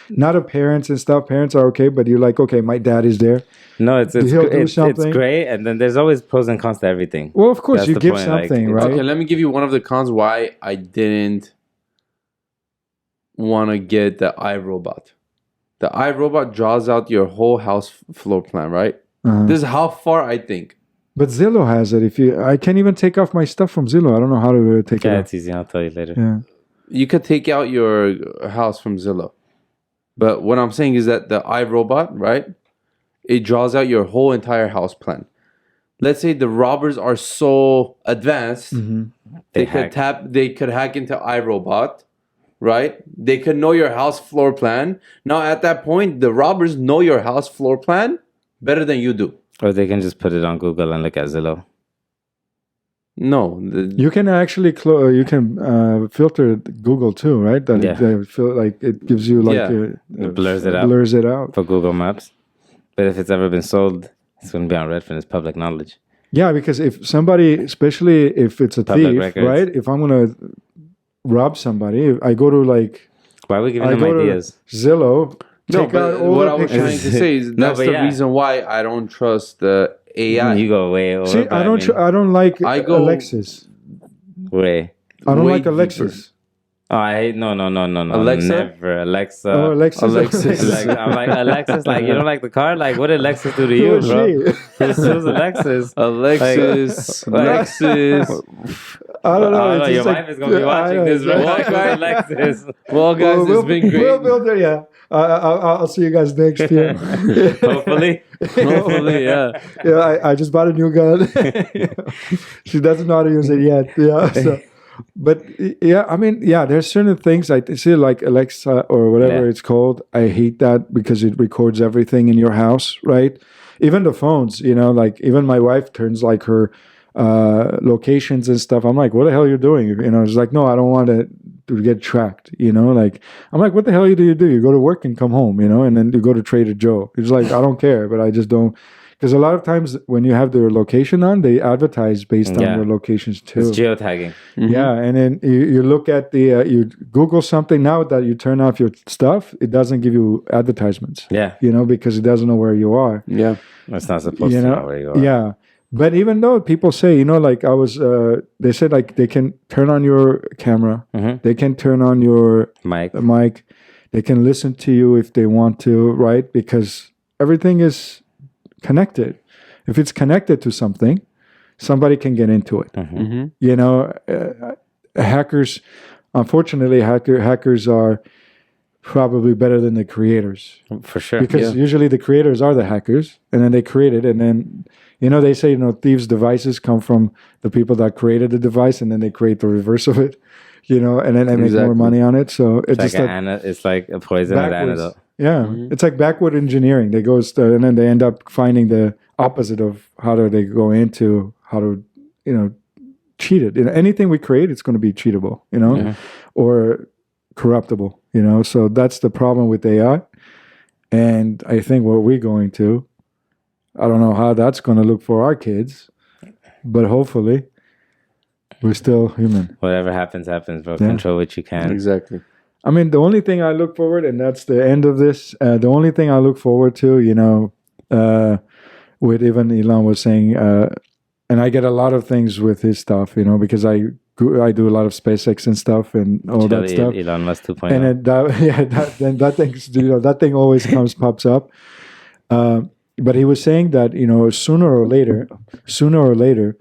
not a parents and stuff. Parents are okay, but you're like, okay, my dad is there. No, it's great, and then there's always pros and cons to everything. Well, of course, That's you the give point, something, right? Okay, let me give you one of the cons why I didn't want to get the iRobot. The iRobot draws out your whole house floor plan, right? This is how far I think. But Zillow has it. I can't even take off my stuff from Zillow. I don't know how to take it Yeah, off. it's easy. I'll tell you later. Yeah. You could take out your house from Zillow. But what I'm saying is that the iRobot, right? It draws out your whole entire house plan. Let's say the robbers are so advanced, they could hack into iRobot, right? They could know your house floor plan. Now at that point, the robbers know your house floor plan better than you do. Or they can just put it on Google and look at Zillow. No, you can actually filter Google too, right? That it gives you it blurs it out. Blurs it out for Google Maps. But if it's ever been sold, it's going to be on Redfin. It's public knowledge. Yeah, because if somebody, especially if it's a Public thief, records. right? If I'm gonna rob somebody, I go to Why are we giving them ideas? Zillow. No, Take but out all what the I was pictures. trying to say is that's the reason why I don't trust the AI. You go way over. See, I don't like Alexis. Way. I don't way like Alexis. Oh, I hate no. Alexa? Never. Alexa. Oh, Alexis. I'm like Alexis. You don't like the car? What did Alexis do to Who you, is bro? she? Who's Alexis? Alexis. I don't know. Your wife is gonna be watching this, bro. Alexis. Well, guys, it's been great. We'll build it. Yeah. I'll see you guys next year. Hopefully, yeah. Yeah, I just bought a new gun. She doesn't know how to use it yet. Yeah. So, but yeah, I mean, yeah, there's certain things I see, like Alexa or whatever it's called. I hate that because it records everything in your house, right? Even the phones, even my wife turns her locations and stuff. I'm like, what the hell are you doing? It's like, no, I don't want to get tracked. I'm like, what the hell do you do? You go to work and come home, and then you go to Trader Joe. It's like, I don't care, but I just don't. Because a lot of times when you have their location on, they advertise based on their locations too. It's geotagging. Mm-hmm. Yeah, and then you look at you Google something. Now that you turn off your stuff, it doesn't give you advertisements. Yeah. Because it doesn't know where you are. Yeah. It's not supposed to know where you are. Yeah. But even though people say, they said they can turn on your camera, they can turn on your mic, they can listen to you if they want to, right? Because everything is connected. If it's connected to something, somebody can get into it. Hackers, unfortunately, hackers are probably better than the creators. For sure. Because usually the creators are the hackers, and then they create it, and then they say thieves' devices come from the people that created the device, and then they create the reverse of it, and then they make more money on it. So it's like a poison and antidote. Yeah, it's like backward engineering. They go and then they end up finding the opposite of how do they go into how to cheat it. Anything we create, it's going to be cheatable, or corruptible. So that's the problem with AI. And I think what we're going to, I don't know how that's going to look for our kids, but hopefully we're still human. Whatever happens, bro. Yeah. Control what you can. Exactly. I mean, the only thing I look forward, and that's the end of this, the only thing I look forward to, with even Elon was saying, and I get a lot of things with his stuff, because I I do a lot of SpaceX and stuff and all that stuff. Elon Musk 2.0. And then then that thing, that thing always pops up. But he was saying that sooner or later,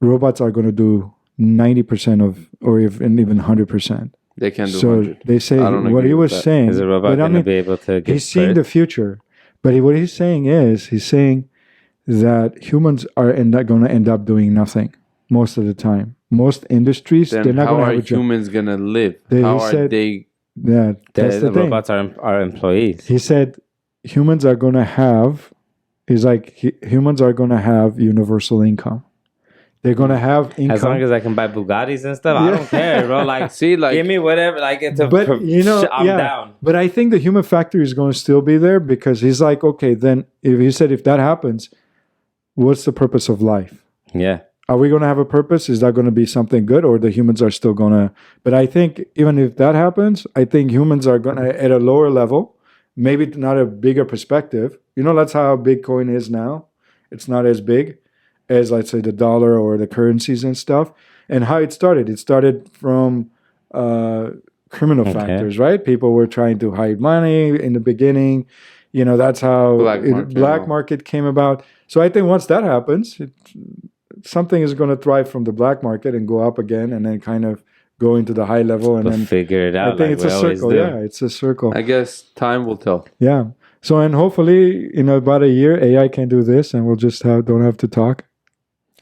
robots are going to do 90% of, or even 100%. They can do So 100. they say I don't what agree he with was that. saying. Is a robot but I going to mean, be able to give he's seeing birth? the future. But what he's saying is, that humans are not going to end up doing nothing most of the time. Most industries, Then they're not how going to are have a job. humans gonna live? He How are said- they? Yeah, that's the thing. robots are employees. He said humans are going to have. He's like humans are going to have universal income. They're going to have income. As long as I can buy Bugattis and stuff, I Yeah. don't care, bro. Like, See, like give me whatever. Like, it's a. But I'm yeah. down. But I think the human factor is going to still be there because he's like, okay, then if that happens, what's the purpose of life? Yeah. Are we going to have a purpose? Is that going to be something good, or the humans are still going to? But I think even if that happens, I think humans are going to at a lower level, maybe not a bigger perspective. That's how Bitcoin is now. It's not as big as, let's say, the dollar or the currencies and stuff. And how it started. It started from criminal factors, right? People were trying to hide money in the beginning. That's how black market came about. So I think once that happens, something is going to thrive from the black market and go up again, and then kind of go into the high level, and We'll then figure it out. I think like it's we a always circle. do. Yeah, it's a circle. I guess time will tell. Yeah. So and hopefully, about a year, AI can do this, and we'll just don't have to talk.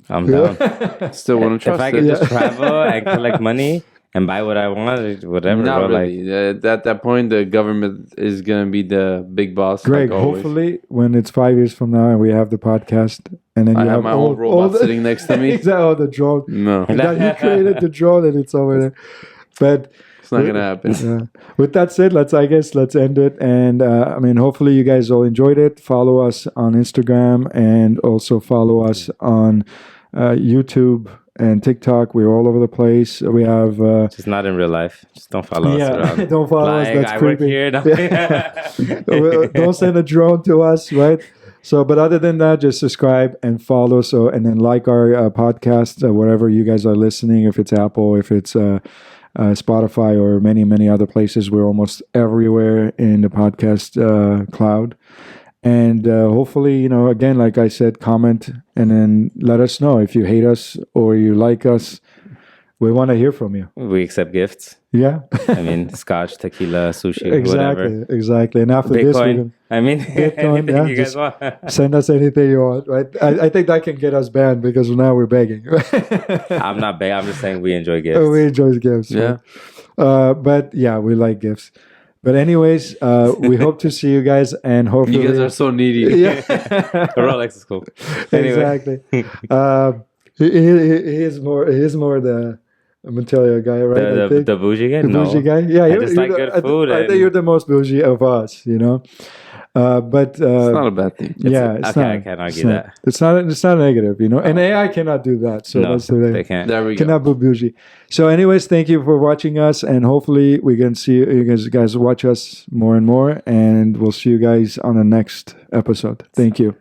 I'm down. Still wouldn't If trust I it. could just travel and collect money and buy what I want, whatever, Not bro. really. At that point, the government is gonna be the big boss. Greg, like always. hopefully, when it's 5 years from now and we have the podcast, and then I you have my own robot sitting next to me. Exactly, the drone. No, That he created the drone, and it's over there. But it's not gonna happen. with that said, let's end it. And hopefully you guys all enjoyed it. Follow us on Instagram and also follow us on YouTube and TikTok. We're all over the place. We have Just not in real life. Just don't follow us around. don't follow us. That's I creepy. work here. Don't send a drone to us, right? So, but other than that, just subscribe and follow. So, and then like our podcast, wherever you guys are listening. If it's Apple, if it's Spotify, or many other places, we're almost everywhere in the podcast cloud. And hopefully, again, like I said, comment and then let us know if you hate us or you like us. We want to hear from you. We accept gifts. Yeah. I mean, scotch, tequila, sushi, whatever. Exactly. And after Bitcoin. Bitcoin, anything yeah, you guys want. send us anything you want, right? I think that can get us banned because now we're begging. I'm not big. I'm just saying we enjoy gifts. We enjoy gifts. Yeah. Right? But yeah, we like gifts. But anyways, we hope to see you guys, and hopefully You guys are so needy. Yeah. The Rolex is cool. Anyway. Exactly. He is more the Montelia guy, right? I think. The bougie guy? The No. bougie guy. Yeah, I just like good food. I think you're the most bougie of us, But It's not a bad thing. it's okay, not. I can't argue it's not, that. It's not negative, And AI cannot do that. So No, that's the thing. they can't. There we go. Cannot be bougie. So, anyways, thank you for watching us, and hopefully we can see you guys watch us more and more, and we'll see you guys on the next episode. Thank you.